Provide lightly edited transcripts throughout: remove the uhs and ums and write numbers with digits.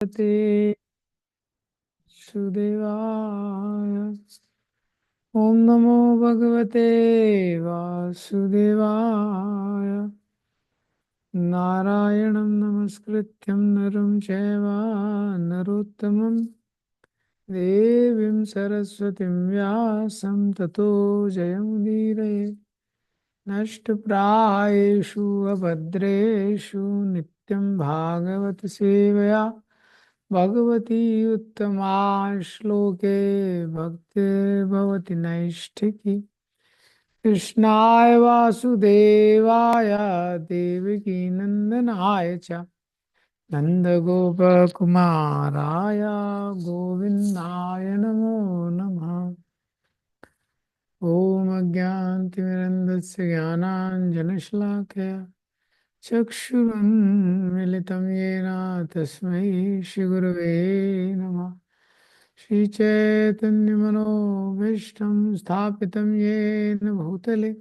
भगवते सुदेवाय। ओम नमो भगवते वासुदेवाय। नारायणं नमस्कृत्यं नरं चैव नरोत्तमं देवीं सरस्वतीं व्यासं ततो जयमुदीरये। नष्टप्रायेषु अभद्रेषु नित्यं भागवत सेवया भगवती उत्तमा श्लोके भक्तिर्भवति नैष्ठिकी। कृष्णाय वासुदेवाय देवकी नंदनाय च नन्दगोपकुमाराय गोविन्दाय नमो नमः। ॐ अज्ञानतिमिरन्धस्य ज्ञानाञ्जनशलाकया चक्षुरुन्मिलितं येन तस्मै श्रीगुरवे नमः। श्रीचैतन्यमनोभीष्टं स्थापितं येन भूतले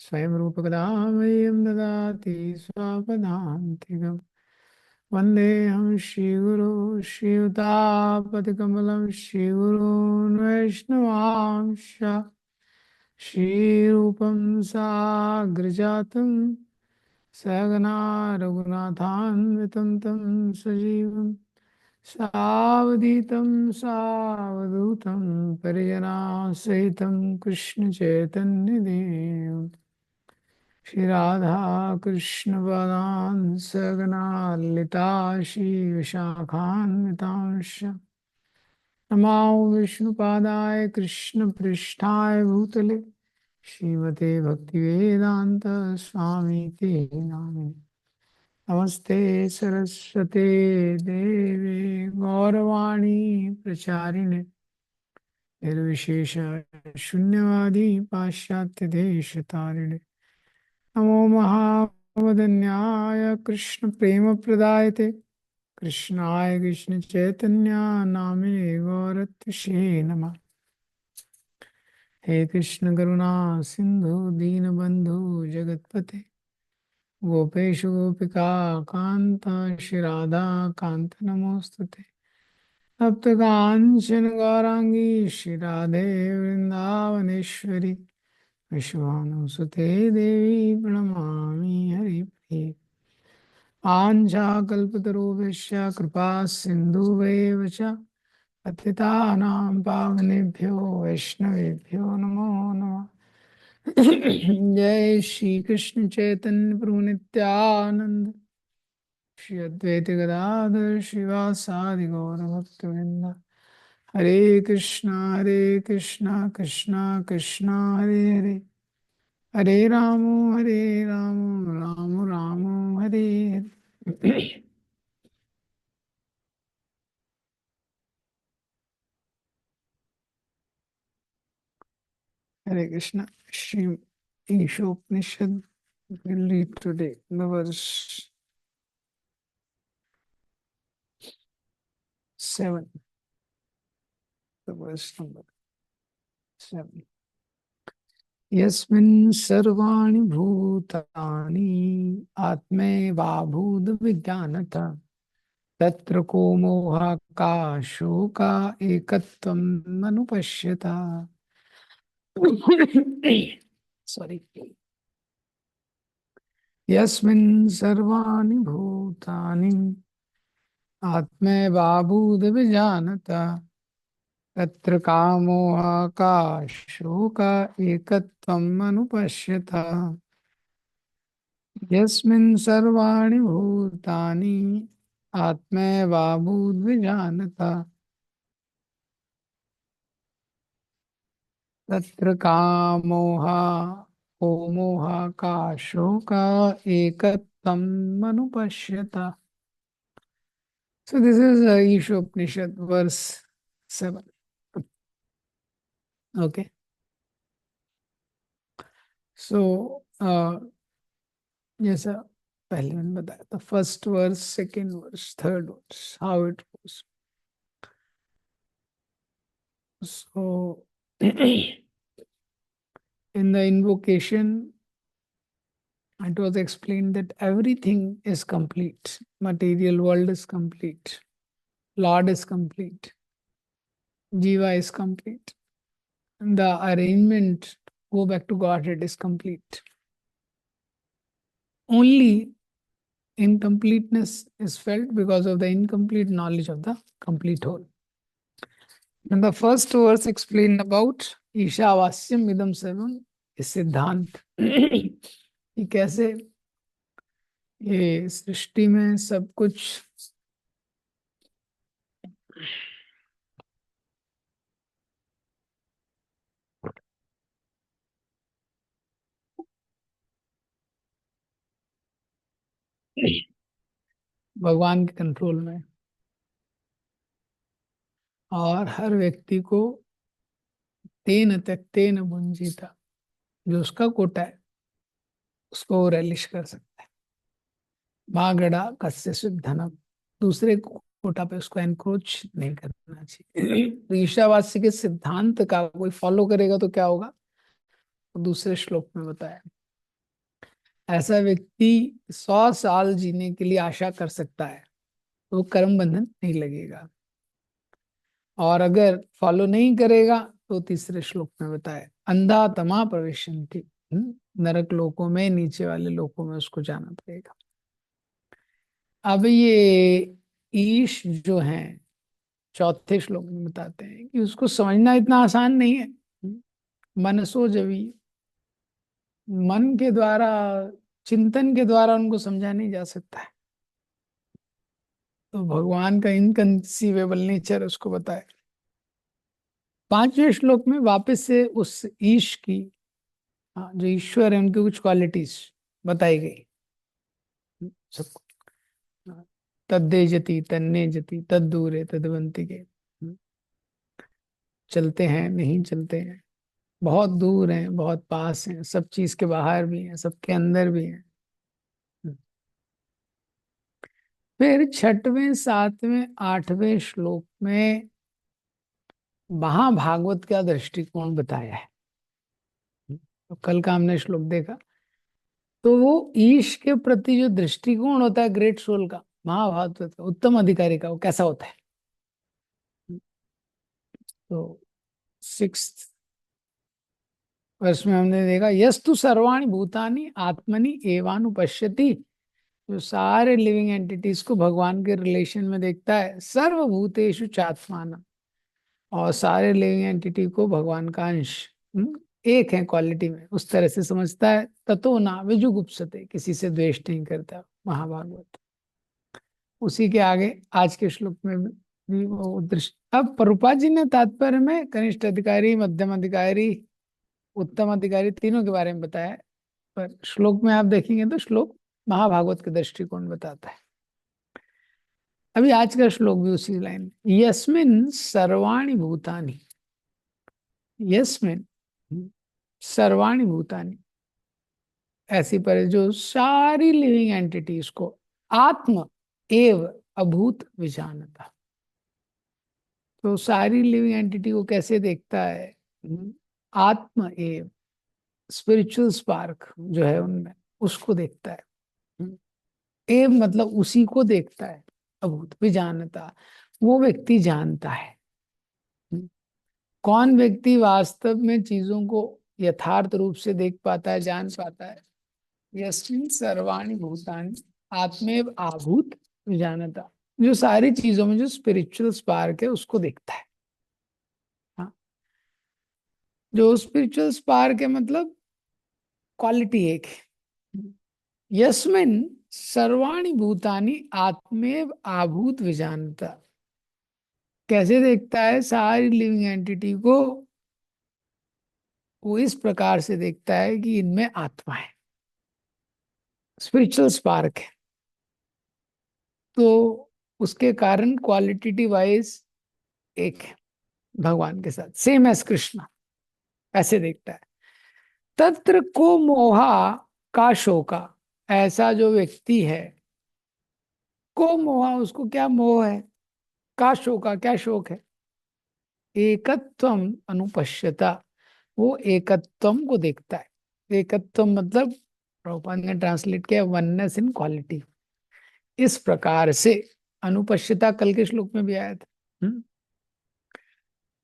स्वयं रूपकदा मह्यं ददाति स्वपदान्तिकं। वन्देऽहं श्रीगुरो श्रीयुतापतिकमलं श्रीगुरून् वैष्णवांश्च श्रीरूपं साग्रजातं सहगना रघुनाथान्वितं तं सजीवं सावधूतं सावधूतं परिजनासहितं कृष्णचैतन्यदेवम् श्री राधा कृष्ण पदान् सगना ललिता श्री विशाखान्वितांश नमो विष्णुपादाय कृष्ण पृष्ठाय भूतले श्रीमते भक्तिवेदांत स्वामी ते नामिने। नमस्ते सरस्वते देवे गौरवाणी प्रचारिणे निर्विशेष शून्यवादी पाश्चात्य देश तारिणे। नमो महावदन्याय कृष्ण प्रेम प्रदायते कृष्णाय कृष्ण चैतन्य नामिने गौरत्षे नमः। हे कृष्ण करुणा सिंधु दीनबंधु जगतपते गोपेश गोपिका कांत श्री राधा कांत नमोस्तुते। तप्त कांचन गौरांगी श्री राधे वृंदावनेश्वरी विश्वानुसुते देवी प्रणमामि हरिप्रिये। आञ्छाकल्पतरुभ्यश्च कृपा सिन्धुभैव च पतितानां पावनेभ्यो वैष्णवेभ्यो नमो नमः। जय श्री कृष्ण चैतन्य प्रभु नित्यानंद श्री अद्वैत गदाधर श्रीवासादि गौरभक्तवृंद। हरे कृष्णा कृष्णा कृष्णा हरे हरे हरे राम राम राम हरे हरे। हरे Krishna. Shri Ishopanishad will read today the verse 7, the verse number 7. यस्मिन् सर्वाणि भूतानि आत्मैवाभूत विज्ञानतः तत्र को मोहः का शोका एकत्वं मनुपश्यता। सॉरी। यस्मिन् सर्वाणि भूतानि आत्मैवाभूत विज्ञानतः तत्र का मोहः का शोका एकत्वम् अनुपश्यता। यस्मिन् सर्वाणि भूतानि आत्मैवाभूत विज्ञानतः तत्र का मोहः को मोहः का शोका एकत्वम् अनुपश्यता। So this is Ishopanishad verse 7. Okay. So जैसा पहले मैंने बताया था, first verse, second verse, third verse, how it goes. So in the invocation It was explained that everything is complete. Material world is complete. Lord is complete. Jiva is complete. The arrangement go back to Godhead is complete. Only incompleteness is felt because of the incomplete knowledge of the complete whole. And the first verse explained about ईशावास्यम इदम सर्वम, इस सिद्धांत कि कैसे ये सृष्टि में सब कुछ भगवान के कंट्रोल में, और हर व्यक्ति को तेन त्यक्तेन भुंजीता, जो उसका कोटा है उसको वो रेलिश कर सकता है। मागड़ा कस्य धनम, दूसरे कोटा पे उसको एनक्रोच नहीं करना चाहिए। तो ईशावास्य के सिद्धांत का कोई फॉलो करेगा तो क्या होगा, तो दूसरे श्लोक में बताया। ऐसा व्यक्ति 100 साल जीने के लिए आशा कर सकता है, तो कर्म बंधन नहीं लगेगा। और अगर फॉलो नहीं करेगा तो तीसरे श्लोक में बताया अंधा तमा प्रवेशन्ति, नरक लोकों में, नीचे वाले लोकों में उसको जाना पड़ेगा। अब ये ईश जो है चौथे श्लोक में बताते हैं कि उसको समझना इतना आसान नहीं है। मनसो जवी, मन के द्वारा, चिंतन के द्वारा उनको समझा नहीं जा सकता है। तो भगवान का इनकंसीवेबल नेचर उसको बताया। 5वें श्लोक में वापस से उस ईश की, जो ईश्वर है, उनकी कुछ क्वालिटीज बताई गई सबको। तद्दे जति, तन्ने जति, तद्दूरे तद्वंति के, चलते हैं नहीं चलते हैं, बहुत दूर हैं बहुत पास हैं, सब चीज के बाहर भी हैं सबके अंदर भी हैं। फिर 6वें 7वें 8वें श्लोक में महाभागवत का दृष्टिकोण बताया है। तो कल का हमने श्लोक देखा, तो वो ईश के प्रति जो दृष्टिकोण होता है ग्रेट सोल का, महाभागवत का उत्तम अधिकारी का, वो कैसा होता है। तो 6th वर्ष में हमने देखा यस्तु सर्वाणि भूतानि आत्मनि एवानुपश्यति, जो सारे लिविंग एंटिटीज को भगवान के रिलेशन में देखता है। सर्वभूतेषु चात्मान, और सारे लिविंग एंटिटी को भगवान का अंश, एक है क्वालिटी में, उस तरह से समझता है। ततो ना विजुगुप्सते, किसी से द्वेष नहीं करता। महाभागवत उसी के आगे आज के श्लोक में भी वो दृष्टि। अब प्रभुपाद जी ने तात्पर्य में कनिष्ठ अधिकारी, मध्यम अधिकारी, उत्तम अधिकारी तीनों के बारे में बताया, पर श्लोक में आप देखेंगे तो श्लोक महाभागवत के दृष्टिकोण बताता है। अभी आज का श्लोक भी उसी लाइन, यस्मिन सर्वाणि भूतानि, यस्मिन सर्वाणि भूतानि, ऐसी पर जो सारी लिविंग एंटिटीज को आत्म एव अभूत विजानता, तो सारी लिविंग एंटिटी को कैसे देखता है, आत्म एव, स्पिरिचुअल स्पार्क जो है उनमें, उसको देखता है। एव मतलब उसी को देखता है, अभूत विजानता, वो व्यक्ति जानता है। कौन व्यक्ति वास्तव में चीजों को यथार्थ रूप से देख पाता है, जान पाता है। यस्मिन् सर्वाणि भूतानि आत्मेव आभूत विजानता, जो सारी चीजों में जो स्पिरिचुअल स्पार्क है उसको देखता है। हाँ, जो स्पिरिचुअल स्पार्क है मतलब क्वालिटी एक है। यस्मिन् सर्वाणि भूतानि आत्मेव आभूत विजानता, कैसे देखता है, सारी लिविंग एंटिटी को वो इस प्रकार से देखता है कि इनमें आत्मा है, स्पिरिचुअल स्पार्क है। तो उसके कारण क्वालिटेटिव वाइज एक है भगवान के साथ, सेम एज कृष्णा, ऐसे देखता है। तत्र को मोहा का शोका, ऐसा जो व्यक्ति है, को मोहा, उसको क्या मोह है, का शोका क्या शोक है, एकत्वम अनुपश्यता, वो एकत्वम को देखता है। एकत्वम मतलब प्रभुपाद ने ट्रांसलेट किया वननेस इन क्वालिटी। इस प्रकार से अनुपश्यता कल के श्लोक में भी आया था।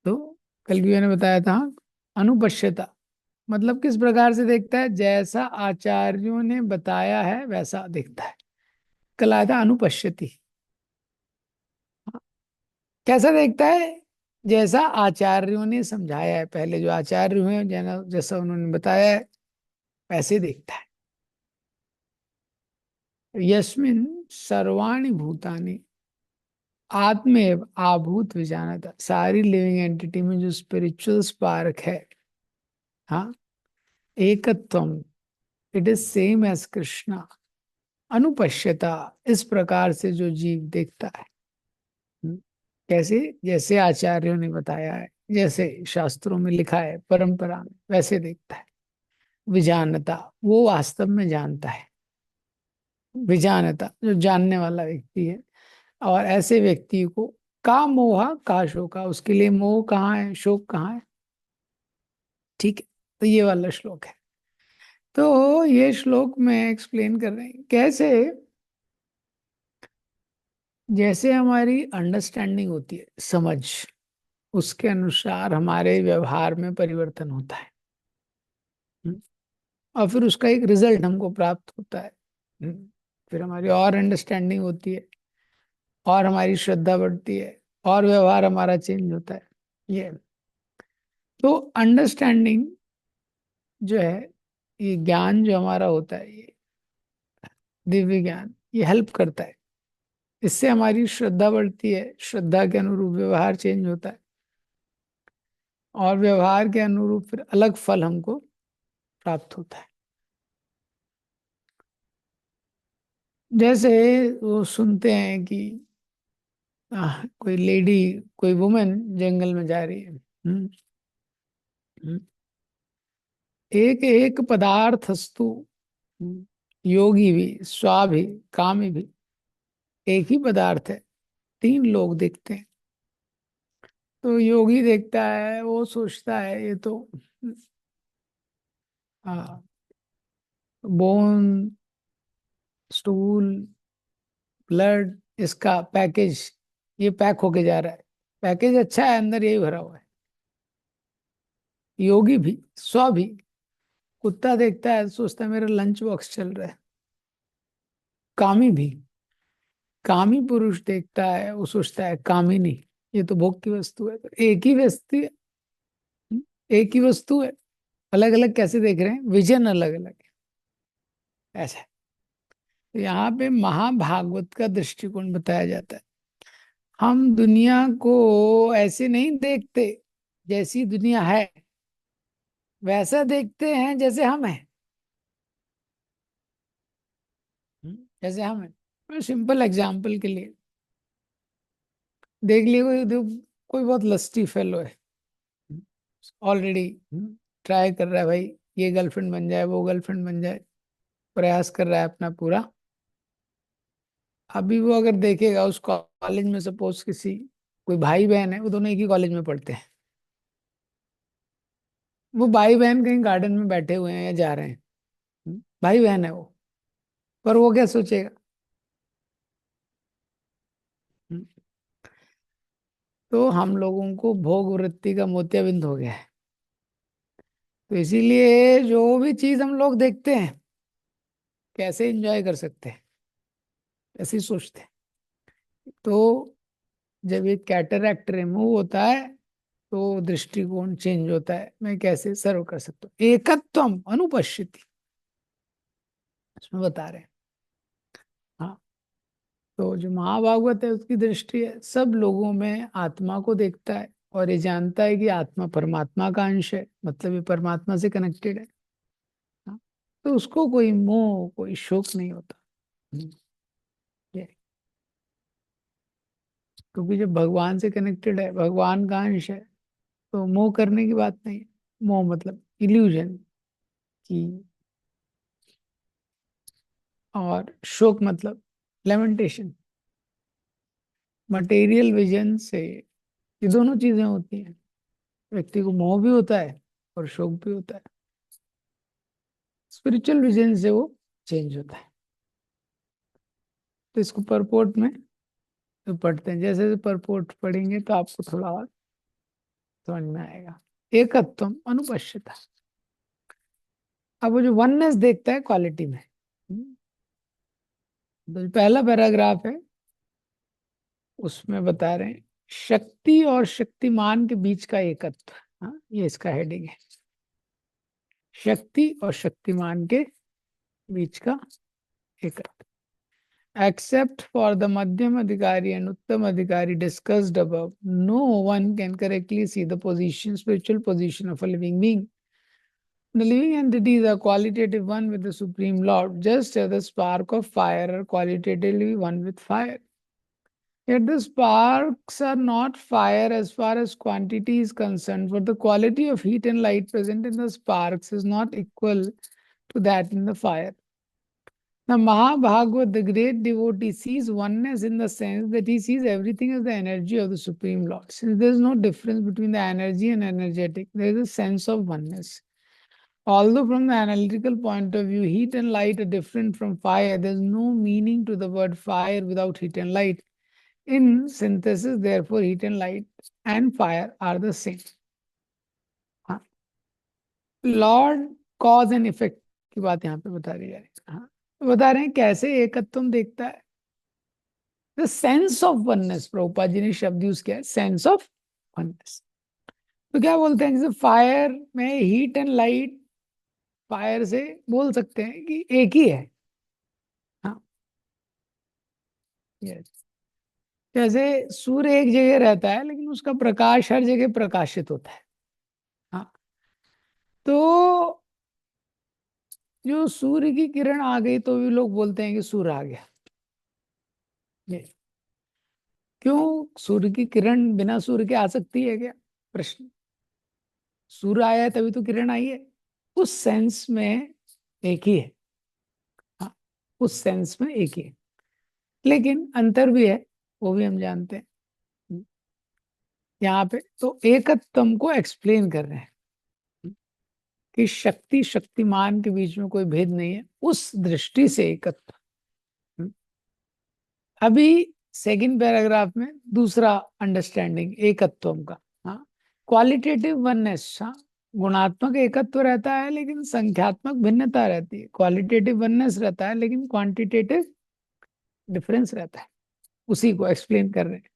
तो कल भी मैंने बताया था, अनुपश्यता मतलब किस प्रकार से देखता है, जैसा आचार्यों ने बताया है वैसा देखता है। कल आया था अनुपश्यति। कैसा देखता है, जैसा आचार्यों ने समझाया है, पहले जो आचार्य हुए जैसा उन्होंने बताया है वैसे देखता है। यस्मिन सर्वाणि भूतानि आत्मेव आभूत विजानता। सारी लिविंग एंटिटी में जो स्पिरिचुअल स्पार्क है, हाँ, एकत्वम, it is same as Krishna. अनुपश्यता, इस प्रकार से जो जीव देखता है। हम्म, कैसे, जैसे आचार्यों ने बताया है, जैसे शास्त्रों में लिखा है, परंपरा में, वैसे देखता है। विजानता, वो वास्तव में जानता है। विजानता, जो जानने वाला व्यक्ति है। और ऐसे व्यक्ति को का मोहा का शोका, उसके लिए मोह कहाँ है, शोक कहाँ है। ठीक है, तो ये वाला श्लोक है। तो ये श्लोक में एक्सप्लेन कर रहे हैं कैसे, जैसे हमारी अंडरस्टैंडिंग होती है, समझ, उसके अनुसार हमारे व्यवहार में परिवर्तन होता है। हम्म, और फिर उसका एक रिजल्ट हमको प्राप्त होता है। फिर हमारी और अंडरस्टैंडिंग होती है, और हमारी श्रद्धा बढ़ती है, और व्यवहार हमारा चेंज होता है। ये, तो अंडरस्टैंडिंग जो है, ये ज्ञान जो हमारा होता है, ये दिव्य ज्ञान, ये हेल्प करता है। इससे हमारी श्रद्धा बढ़ती है, श्रद्धा के अनुरूप व्यवहार चेंज होता है, और व्यवहार के अनुरूप फिर अलग फल हमको प्राप्त होता है। जैसे वो सुनते हैं कि कोई लेडी, कोई वुमेन जंगल में जा रही है। हम्म, एक एक पदार्थस्तु, योगी भी स्वाभि कामी भी, एक ही पदार्थ है, तीन लोग देखते हैं। तो योगी देखता है, वो सोचता है ये तो बोन, स्टूल, ब्लड, इसका पैकेज, ये पैक होके जा रहा है, पैकेज अच्छा है, अंदर यही भरा हुआ है। योगी भी, स्व भी, कुत्ता देखता है, सोचता है मेरा लंच बॉक्स चल रहा है। कामी भी, कामी पुरुष देखता है, वो सोचता है कामिनी, ये तो भोग की वस्तु है। तो एक ही वस्तु है, एक ही वस्तु है, अलग अलग कैसे देख रहे हैं, विजन अलग अलग है। ऐसा है। तो यहाँ पे महाभागवत का दृष्टिकोण बताया जाता है। हम दुनिया को ऐसे नहीं देखते, जैसी दुनिया है वैसा देखते हैं जैसे हम हैं। जैसे हम हैं, सिंपल एग्जाम्पल के लिए देख लिए, कोई बहुत लस्टी फेलो है, ऑलरेडी ट्राई कर रहा है भाई, ये गर्लफ्रेंड बन जाए, वो गर्लफ्रेंड बन जाए, प्रयास कर रहा है अपना पूरा। अभी वो अगर देखेगा उस कॉलेज में, सपोज किसी, कोई भाई बहन है, वो दोनों एक ही कॉलेज में पढ़ते हैं, वो भाई बहन कहीं गार्डन में बैठे हुए हैं या जा रहे हैं, भाई बहन है वो, पर वो क्या सोचेगा। हम्म, तो हम लोगों को भोग वृत्ति का मोतियाबिंद हो गया है। तो इसीलिए जो भी चीज हम लोग देखते हैं, कैसे एंजॉय कर सकते हैं, ऐसे ही सोचते हैं। तो जब ये कैटरैक्ट रिमूव होता है, तो दृष्टिकोण चेंज होता है, मैं कैसे सर्व कर सकता हूँ। एकत्वम अनुपश्यति, इसमें बता रहे हैं। हाँ, तो जो महाभागवत है उसकी दृष्टि है, सब लोगों में आत्मा को देखता है, और ये जानता है कि आत्मा परमात्मा का अंश है, मतलब ये परमात्मा से कनेक्टेड है। हाँ, तो उसको कोई मोह, कोई शोक नहीं होता। हम्म, ये, क्योंकि जब भगवान से कनेक्टेड है, भगवान का अंश है, तो मोह करने की बात नहीं है। मोह मतलब इल्यूजन की, और शोक मतलब लेमेंटेशन। मटेरियल विजन से ये दोनों चीजें होती हैं, व्यक्ति को मोह भी होता है और शोक भी होता है। स्पिरिचुअल विजन से वो चेंज होता है। तो इसको परपोर्ट में तो पढ़ते हैं, जैसे जैसे परपोर्ट पढ़ेंगे तो आपको थोड़ा और समझ में आएगा। एकत्वम अनुपश्यता। अब वो जो वननेस देखता है क्वालिटी में। तो जो पहला पैराग्राफ है उसमें बता रहे हैं शक्ति और शक्तिमान के बीच का एकत्व। हाँ, ये इसका हेडिंग है, शक्ति और शक्तिमान के बीच का एकत्व। Except for the Madhyam Adhikari and Uttam Adhikari discussed above, no one can correctly see the position, spiritual position of a living being. The living entities are qualitative one with the Supreme Lord, just as the spark of fire are qualitatively one with fire. Yet the sparks are not fire as far as quantity is concerned, for the quality of heat and light present in the sparks is not equal to that in the fire. Now, Mahabhagavad, the great devotee, sees oneness in the sense that he sees everything as the energy of the Supreme Lord. Since there is no difference between the energy and energetic, there is a sense of oneness. Although from the analytical point of view, heat and light are different from fire, there is no meaning to the word fire without heat and light. In synthesis, therefore, heat and light and fire are the same. Lord cause and effect की बात यहाँ पे बता रही है। हाँ, बता रहे हैं कैसे एकत्व देखता है। The sense of oneness, Prabhupada ji ने शब्द यूज किया है, सेंस ऑफ वननेस। तो क्या बोलते हैं, जैसे फायर में हीट एंड लाइट, फायर से बोल सकते हैं कि एक ही है। हाँ, यस। जैसे सूर्य एक जगह रहता है लेकिन उसका प्रकाश हर जगह प्रकाशित होता है। हाँ, तो जो सूर्य की किरण आ गई तो भी लोग बोलते हैं कि सूर्य आ गया। ये क्यों, सूर्य की किरण बिना सूर्य के आ सकती है क्या? प्रश्न। सूर्य आया है तभी तो किरण आई है। उस सेंस में एक ही है। हाँ, उस सेंस में एक ही है, लेकिन अंतर भी है, वो भी हम जानते हैं। यहाँ पे तो एकत्वम को एक्सप्लेन कर रहे हैं कि शक्ति शक्तिमान के बीच में कोई भेद नहीं है, उस दृष्टि से एकत्व। अभी सेकंड पैराग्राफ में दूसरा अंडरस्टैंडिंग एकत्वम का। हाँ, क्वालिटेटिव वननेस। हाँ, गुणात्मक एकत्व रहता है लेकिन संख्यात्मक भिन्नता रहती है। क्वालिटेटिव वननेस रहता है लेकिन क्वांटिटेटिव डिफरेंस रहता है। उसी को एक्सप्लेन कर रहे हैं।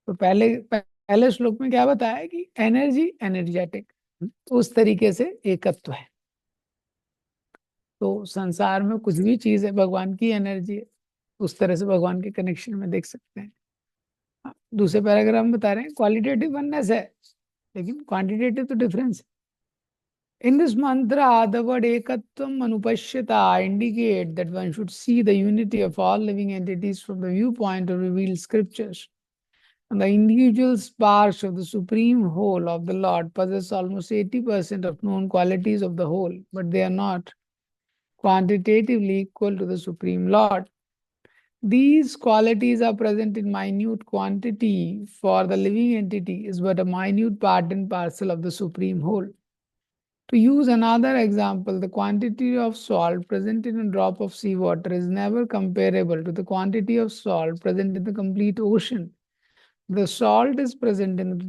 तो पहले पहले श्लोक में क्या बताया कि एनर्जी एनर्जेटिक, उस तरीके से एकत्व है। तो संसार में कुछ भी चीज है भगवान की एनर्जी है, उस तरह से भगवान के कनेक्शन में देख सकते हैं। दूसरे पैराग्राफ में बता रहे हैं क्वालिटेटिव वननेस है लेकिन क्वांटिटेटिव तो डिफरेंस है। In this mantra, the word ekatvam anupashyata indicate that one should see the unity of all living entities from the viewpoint of revealed scriptures. And the individual sparks of the supreme whole of the Lord possess almost 80% of known qualities of the whole, but they are not quantitatively equal to the supreme Lord. These qualities are present in minute quantity, for the living entity is but a minute part and parcel of the supreme whole. To use another example, the quantity of salt present in a drop of seawater is never comparable to the quantity of salt present in the complete ocean. The salt present in the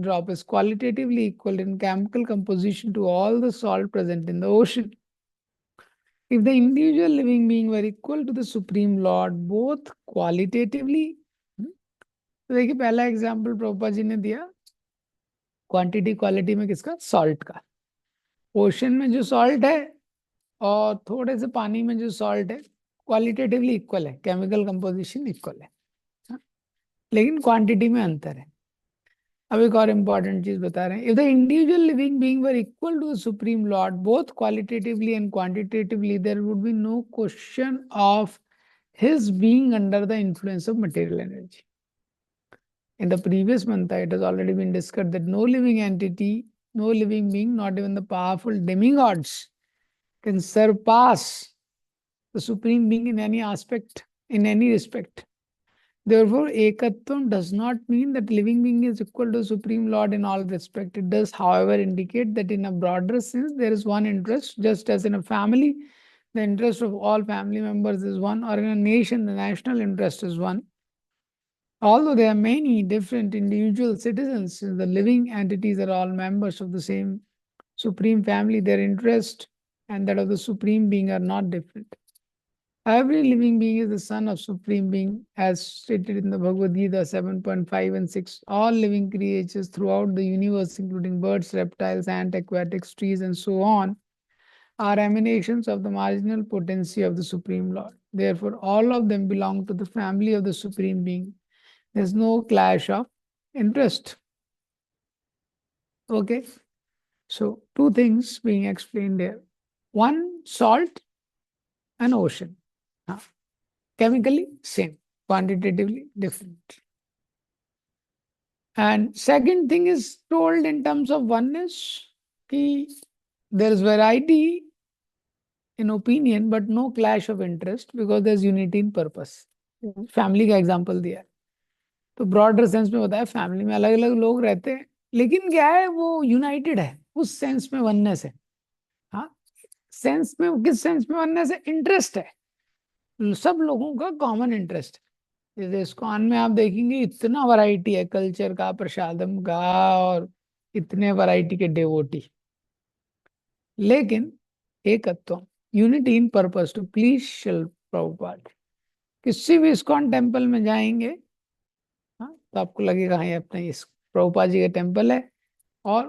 drop is qualitatively equal in chemical composition to all the salt present in the ocean. If the individual living being were equal to the Supreme Lord, both qualitatively, तो देखिए पहला example Prabhupada ji ने दिया quantity quality में किसका, salt का। Ocean में जो सॉल्ट है और थोड़े से पानी में जो सॉल्ट है क्वालिटेटिवली इक्वल है, केमिकल कंपोजिशन इक्वल है, लेकिन क्वांटिटी में अंतर है। अब एक और इंपॉर्टेंट चीज बता रहे हैं, if the individual living being were equal to the supreme lord both qualitatively and quantitatively, there would be no question of his being under the influence of material energy. In the previous mantra, it has already been discussed that no living entity, no living being, not even the powerful demigods, can surpass the supreme being in any aspect, in any respect. Therefore, ekatvam does not mean that living being is equal to Supreme Lord in all respect. It does, however, indicate that in a broader sense, there is one interest, just as in a family, the interest of all family members is one, or in a nation, the national interest is one. Although there are many different individual citizens, since the living entities are all members of the same Supreme Family, their interest and that of the Supreme Being are not different. Every living being is the son of Supreme Being, as stated in the Bhagavad Gita 7.5 and 6. All living creatures throughout the universe, including birds, reptiles, ant, aquatics, trees, and so on, are emanations of the marginal potency of the Supreme Lord. Therefore, all of them belong to the family of the Supreme Being. There's no clash of interest. Okay? So, two things being explained here. One, salt and ocean. Chemically, same. Quantitatively, different. And second thing is told in terms of oneness, there is variety in opinion, but no clash of interest because there's unity in purpose. Family का example दिया है तो broader sense में बताया family में अलग अलग लोग रहते हैं लेकिन क्या है वो यूनाइटेड है उस सेंस में वननेस है हाँ सेंस में किस सेंस में वननेस है इंटरेस्ट है सब लोगों का कॉमन इंटरेस्ट है जैसे इस्कॉन में आप देखेंगे इतना वैरायटी है कल्चर का प्रसादम का और इतने वैरायटी के डेवोटी लेकिन एकत्व unity in purpose to please Srila Prabhupada किसी भी इस्कॉन टेम्पल में जाएंगे हाँ तो आपको लगेगा हाँ ये अपने इस प्रभुपाद जी का टेम्पल है और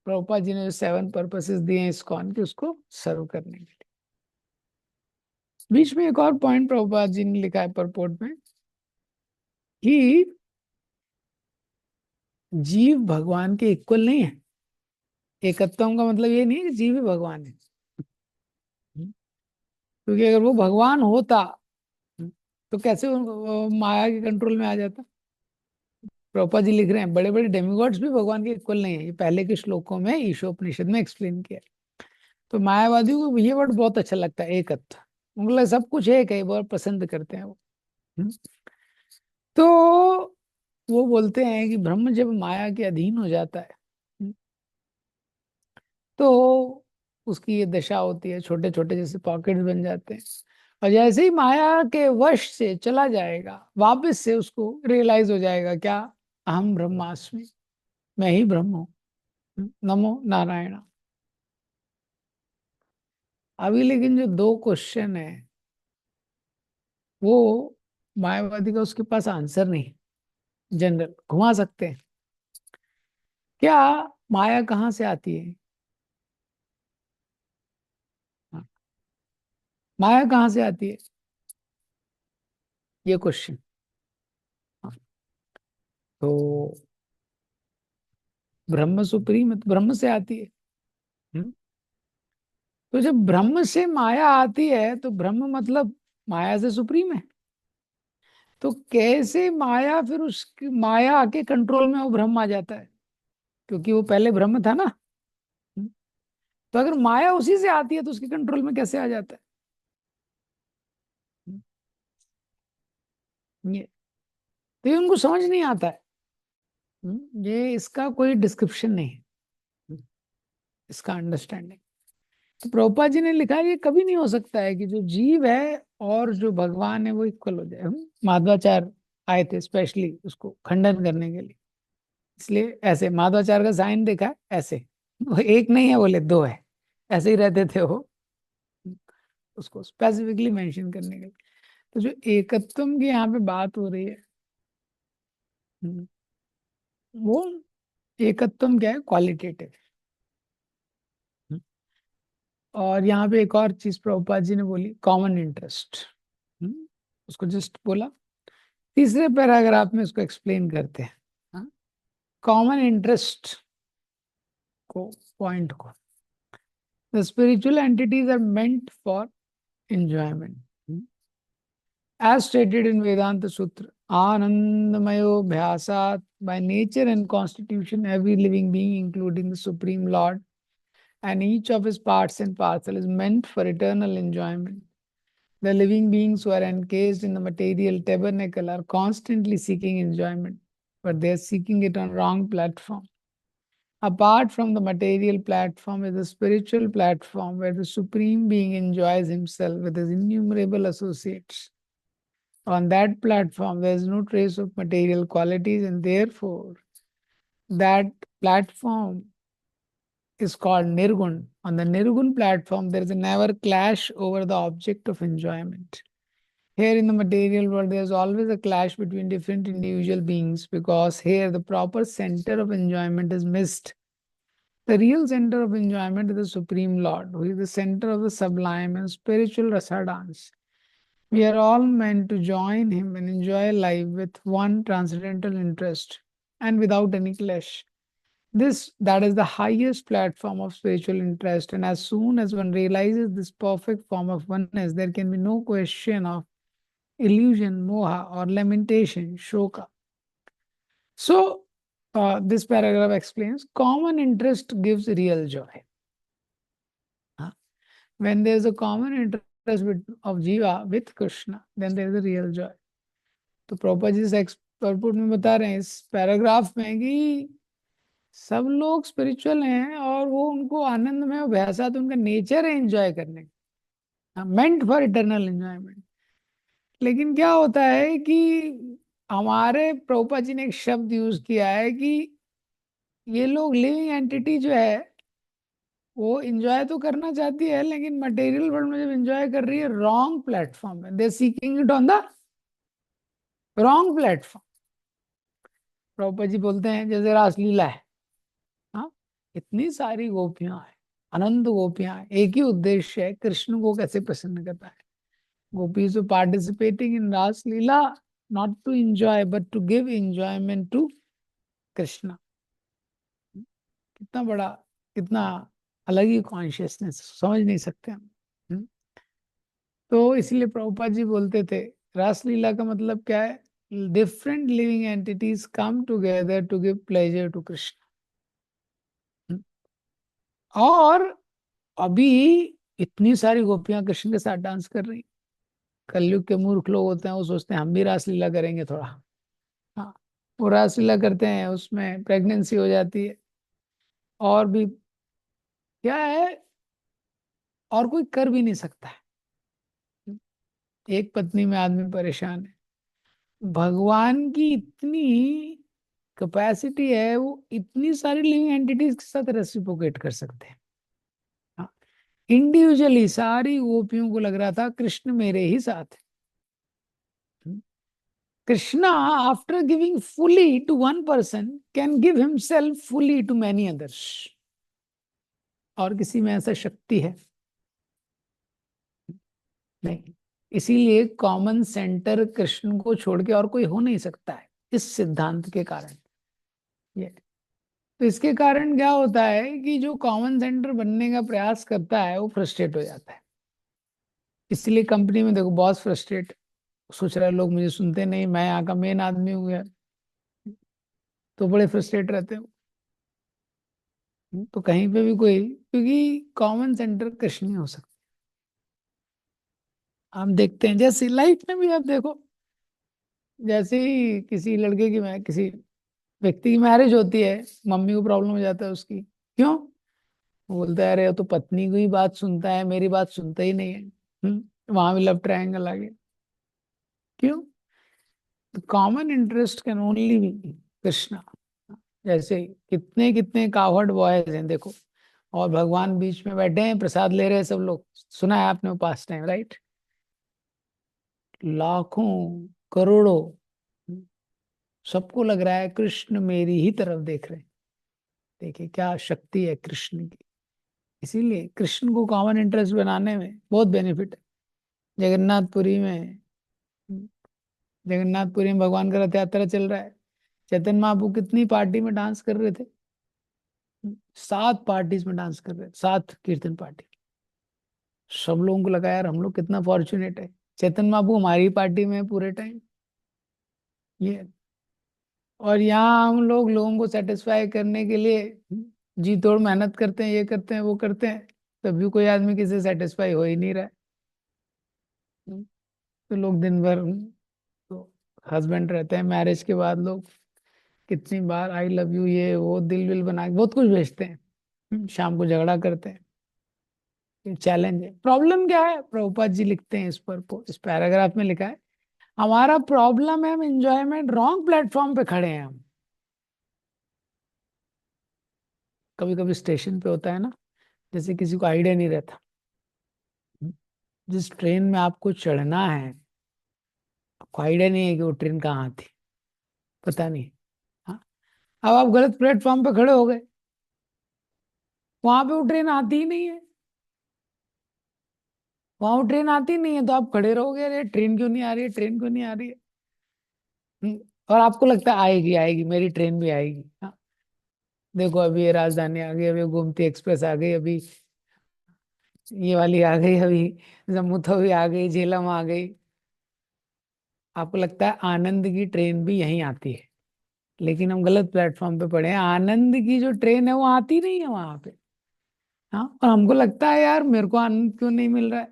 प्रभुपाद जी ने जो 7 पर्पसेस दिए हैं इस्कॉन के उसको सर्व करने के लिए बीच में एक और पॉइंट प्रभुपाद जी ने लिखा है परपोर्ट में कि जीव भगवान के इक्वल नहीं है एकत्वम का मतलब ये नहीं है कि जीव ही भगवान है क्योंकि अगर वो भगवान होता तो कैसे माया के कंट्रोल में आ जाता प्रभुपाद जी लिख रहे हैं बड़े बड़े डेमिगॉड्स भी भगवान के इक्वल नहीं है ये पहले के श्लोकों में ईशोपनिषद में एक्सप्लेन किया तो मायावादियों को ये वर्ड बहुत अच्छा लगता है एकत्व उनको लगता है सब कुछ एक है बहुत पसंद करते हैं वो तो वो बोलते हैं कि ब्रह्म जब माया के अधीन हो जाता है तो उसकी ये दशा होती है छोटे छोटे जैसे पॉकेट्स बन जाते हैं और जैसे ही माया के वश से चला जाएगा वापस से उसको रियलाइज हो जाएगा क्या अहम ब्रह्मास्मि मैं ही ब्रह्म हूं नमो नारायण अभी लेकिन जो 2 क्वेश्चन है वो मायावादी का उसके पास आंसर नहीं जनरल घुमा सकते हैं क्या माया कहाँ से आती है माया कहाँ से आती है ये क्वेश्चन तो ब्रह्म सुप्रीम है तो ब्रह्म से आती है तो जब ब्रह्म से माया आती है तो ब्रह्म मतलब माया से सुप्रीम है तो कैसे माया फिर उसकी माया के कंट्रोल में वो ब्रह्म आ जाता है क्योंकि वो पहले ब्रह्म था ना तो अगर माया उसी से आती है तो उसके कंट्रोल में कैसे आ जाता है ये तो ये उनको समझ नहीं आता है ये इसका कोई डिस्क्रिप्शन नहीं है इसका अंडरस्टैंडिंग तो प्रभुपाद जी ने लिखा है ये कभी नहीं हो सकता है कि जो जीव है और जो भगवान है वो इक्वल हो जाए माधवाचार्य आए थे स्पेशली उसको खंडन करने के लिए इसलिए ऐसे माधवाचार्य का साइन देखा है ऐसे वो एक नहीं है बोले 2 है ऐसे ही रहते थे वो उसको स्पेसिफिकली मेंशन करने के लिए तो जो एकत्वम की यहाँ पे बात हो रही है वो एकत्वम क्या है क्वालिटेटिव और यहाँ पे एक और चीज प्रभुपाद जी ने बोली कॉमन इंटरेस्ट उसको जस्ट बोला तीसरे पैराग्राफ में उसको एक्सप्लेन करते हैं कॉमन इंटरेस्ट को पॉइंट को the spiritual entities are meant for enjoyment as stated in Vedanta Sutra Anandamayo Bhyasat by nature and constitution every living being including the Supreme Lord and each of his parts and parcel is meant for eternal enjoyment The living beings who are encased in the material tabernacle are constantly seeking enjoyment, but they are seeking it on wrong platform. Apart from the material platform is the spiritual platform where the Supreme Being enjoys himself with his innumerable associates. On that platform, there is no trace of material qualities, and therefore, that platform is called Nirgun. On the Nirgun platform, there is a never clash over the object of enjoyment. Here in the material world, there is always a clash between different individual beings because here the proper center of enjoyment is missed. The real center of enjoyment is the Supreme Lord, who is the center of the sublime and spiritual rasa dance. We are all meant to join him and enjoy life with one transcendental interest and without any clash. That is the highest platform of spiritual interest, and as soon as one realizes this perfect form of oneness, there can be no question of illusion, moha, or lamentation, shoka. So, this paragraph explains common interest gives real joy. When there is a common interest of Jiva with Krishna, then there is a real joy. तो प्रभुपाद जी इस purport में बता रहे हैं इस paragraph में कि सब लोग स्पिरिचुअल हैं और वो उनको आनंद में अभ्यासा तो उनका नेचर है एंजॉय करने का, मेंट फॉर इटर्नल एंजॉयमेंट। लेकिन क्या होता है कि हमारे प्रभुपाद जी ने एक शब्द यूज किया है कि ये लोग लिविंग एंटिटी जो है वो एंजॉय तो करना चाहती है, लेकिन मटेरियल वर्ल्ड में जब एंजॉय कर रही है रॉन्ग प्लेटफॉर्म है, they seeking it on the wrong platform. Prabhupada ji बोलते हैं जैसे रासलीला है, हाँ, इतनी सारी गोपियां हैं, अनंत गोपियां हैं, एक ही उद्देश्य है कृष्ण को कैसे प्रसन्न करना है। Gopis were participating in Ras Leela not to enjoy but to give enjoyment to Krishna. कितना बड़ा, कितना अलग ही कॉन्शियसनेस, समझ नहीं सकते हम। तो इसलिए प्रभुपाद जी बोलते थे रास लीला का मतलब क्या है, different living entities come together to give pleasure to Krishna. और अभी इतनी सारी गोपियां कृष्ण के साथ डांस कर रही। कलयुग के मूर्ख लोग होते हैं, वो सोचते हैं हम भी रासलीला करेंगे थोड़ा, हाँ, वो रासलीला करते हैं, उसमें प्रेगनेंसी हो जाती है और भी क्या है, और कोई कर भी नहीं सकता है। एक पत्नी में आदमी परेशान है, भगवान की इतनी कैपेसिटी है, वो इतनी सारी लिविंग एंटिटीज के साथ रेसिप्रोकेट कर सकते हैं। इंडिविजुअली सारी गोपियों को लग रहा था कृष्ण मेरे ही साथ है। Krishna, after giving fully to one person, can give himself fully to many others. और किसी में ऐसा शक्ति है नहीं। इसीलिए कॉमन सेंटर कृष्ण को छोड़ के और कोई हो नहीं सकता है, इस सिद्धांत के कारण। ये तो इसके कारण क्या होता है कि जो कॉमन सेंटर बनने का प्रयास करता है वो फ्रस्ट्रेट हो जाता है। इसलिए कंपनी में देखो बॉस फ्रस्ट्रेट, सोच रहा है लोग मुझे सुनते नहीं, मैं यहाँ का मेन आदमी हूँ यार, तो बड़े फ्रस्ट्रेट रहते हो। तो कहीं पे भी कोई, क्योंकि कॉमन सेंटर कृष्ण नहीं हो सकता। हम देखते हैं जैसे लाइफ में भी आप देखो, जैसे ही किसी लड़के की किसी व्यक्ति की मैरिज होती है, मम्मी को प्रॉब्लम हो जाता है उसकी, क्यों? वो बोलता है अरे तो पत्नी की बात सुनता है, मेरी बात सुनता ही नहीं है। वहां भी लव ट्रायंगल आ गया। क्यों? Common interest can only be Krishna. जैसे कितने कितने कावर्ड बॉयज हैं देखो, और भगवान बीच में बैठे हैं, प्रसाद ले रहे हैं सब लोग, सुना है आपने पास टाइम, राइट? लाखों करोड़ों, सबको लग रहा है कृष्ण मेरी ही तरफ देख रहे हैं। देखिए क्या शक्ति है कृष्ण की। इसीलिए कृष्ण को कॉमन इंटरेस्ट बनाने में बहुत बेनिफिट है। जगन्नाथपुरी में जगन्नाथपुरी में भगवान का रथ यात्रा चल रहा है, चैतन्य महाप्रभु कितनी पार्टी में डांस कर रहे थे, 7 पार्टीज में डांस कर रहे थे, 7 कीर्तन पार्टी। सब लोगों को लगा यार हम लोग कितना फॉर्चुनेट है, चैतन्य महाप्रभु हमारी पार्टी में है पूरे टाइम। ये और यहाँ हम लोग लोगों को सेटिस्फाई करने के लिए जी तोड़ मेहनत करते हैं, ये करते हैं वो करते हैं, तब भी कोई आदमी किसी सेटिस्फाई हो ही नहीं रहा है। तो लोग दिन भर, तो हस्बैंड रहते हैं, मैरिज के बाद लोग कितनी बार आई लव यू ये वो दिल विल बना के बहुत कुछ भेजते हैं। शाम को झगड़ा करते हैं। ये चैलेंज है। प्रॉब्लम क्या है, प्रभुपाद जी लिखते हैं इस पर, इस पैराग्राफ में लिखा है, हमारा प्रॉब्लम है हम एंजॉयमेंट रॉन्ग प्लेटफॉर्म पे खड़े हैं हम। कभी कभी स्टेशन पे होता है ना, जैसे किसी को आइडिया नहीं रहता, जिस ट्रेन में आपको चढ़ना है आपको आइडिया नहीं है कि वो ट्रेन कहाँ थी, पता नहीं। हाँ, अब आप गलत प्लेटफॉर्म पे खड़े हो गए, वहां पे वो ट्रेन आती ही नहीं है, वहां वो ट्रेन आती नहीं है, तो आप खड़े रहोगे, अरे ट्रेन क्यों नहीं आ रही है, ट्रेन क्यों नहीं आ रही है। और आपको लगता है आएगी आएगी मेरी ट्रेन भी आएगी। हाँ, देखो अभी ये राजधानी आ गई, अभी गोमती एक्सप्रेस आ गई, अभी ये वाली आ गई, अभी जम्मू तवी आ गई, झेलम आ गई। आपको लगता है आनंद की ट्रेन भी यहीं आती है, लेकिन हम गलत प्लेटफॉर्म पे पड़े हैं। आनंद की जो ट्रेन है वो आती नहीं है वहां पे। हाँ, और हमको लगता है यार मेरे को आनंद क्यों नहीं मिल रहा है।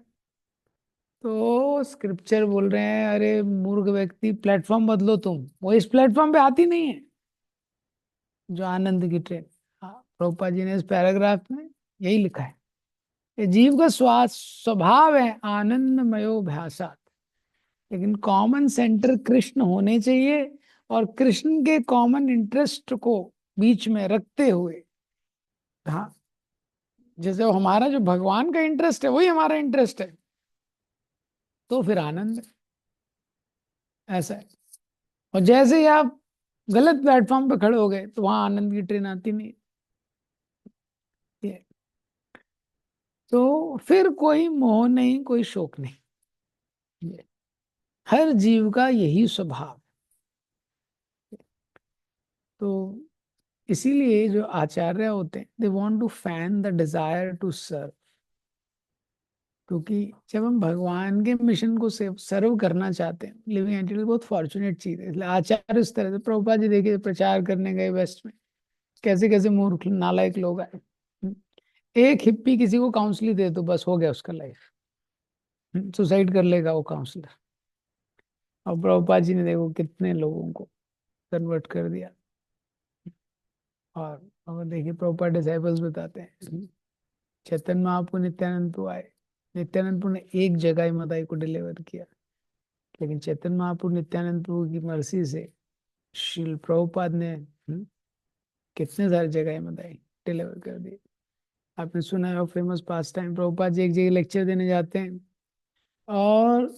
तो स्क्रिप्चर बोल रहे हैं अरे मूर्ख व्यक्ति, प्लेटफॉर्म बदलो तुम, वो इस प्लेटफॉर्म पे आती नहीं है जो आनंद की ट्रेन। हाँ, प्रभुपाद जी ने इस पैराग्राफ में यही लिखा है, ये जीव का स्वभाव है आनंदमयो भाषा, लेकिन कॉमन सेंटर कृष्ण होने चाहिए, और कृष्ण के कॉमन इंटरेस्ट को बीच में रखते हुए। हाँ, जैसे वो हमारा जो भगवान का इंटरेस्ट है वही हमारा इंटरेस्ट है, तो फिर आनंद है। ऐसा है। और जैसे ही आप गलत प्लेटफॉर्म पे खड़े हो गए तो वहां आनंद की ट्रेन आती नहीं। ये तो फिर कोई मोह नहीं, कोई शोक नहीं। ये हर जीव का यही स्वभाव। तो इसीलिए जो आचार्य होते हैं they want to fan the desire to serve, क्योंकि जब हम भगवान के मिशन को सर्व करना चाहते हैं, लिविंग एंटिटी बहुत फॉर्चुनेट चीज है। इसलिए आचार्य इस तरह से, प्रभुपाद जी देखिए प्रचार करने गए वेस्ट में, कैसे कैसे मूर्ख नालायक लोग आए। एक हिप्पी किसी को काउंसलिंग दे तो बस हो गया उसका लाइफ, सुसाइड कर लेगा वो काउंसलर। और प्रभुपाद जी ने देखो कितने लोगों को कन्वर्ट कर दिया। और देखिए प्रभुपाद डिसाइपल्स बताते हैं, चैतन्य महाप्रभु नित्यानंद प्रभु आए, नित्यानंद प्रभु ने एक जगह ही मदाई को डिलीवर किया, लेकिन चैतन्य महाप्रभु नित्यानंद प्रभु की मर्जी से श्रील प्रभुपाद ने कितने सारे जगह मदाई डिलीवर कर दी। आपने सुना है फेमस पास टाइम, प्रभुपाद जी एक जगह लेक्चर देने जाते हैं, और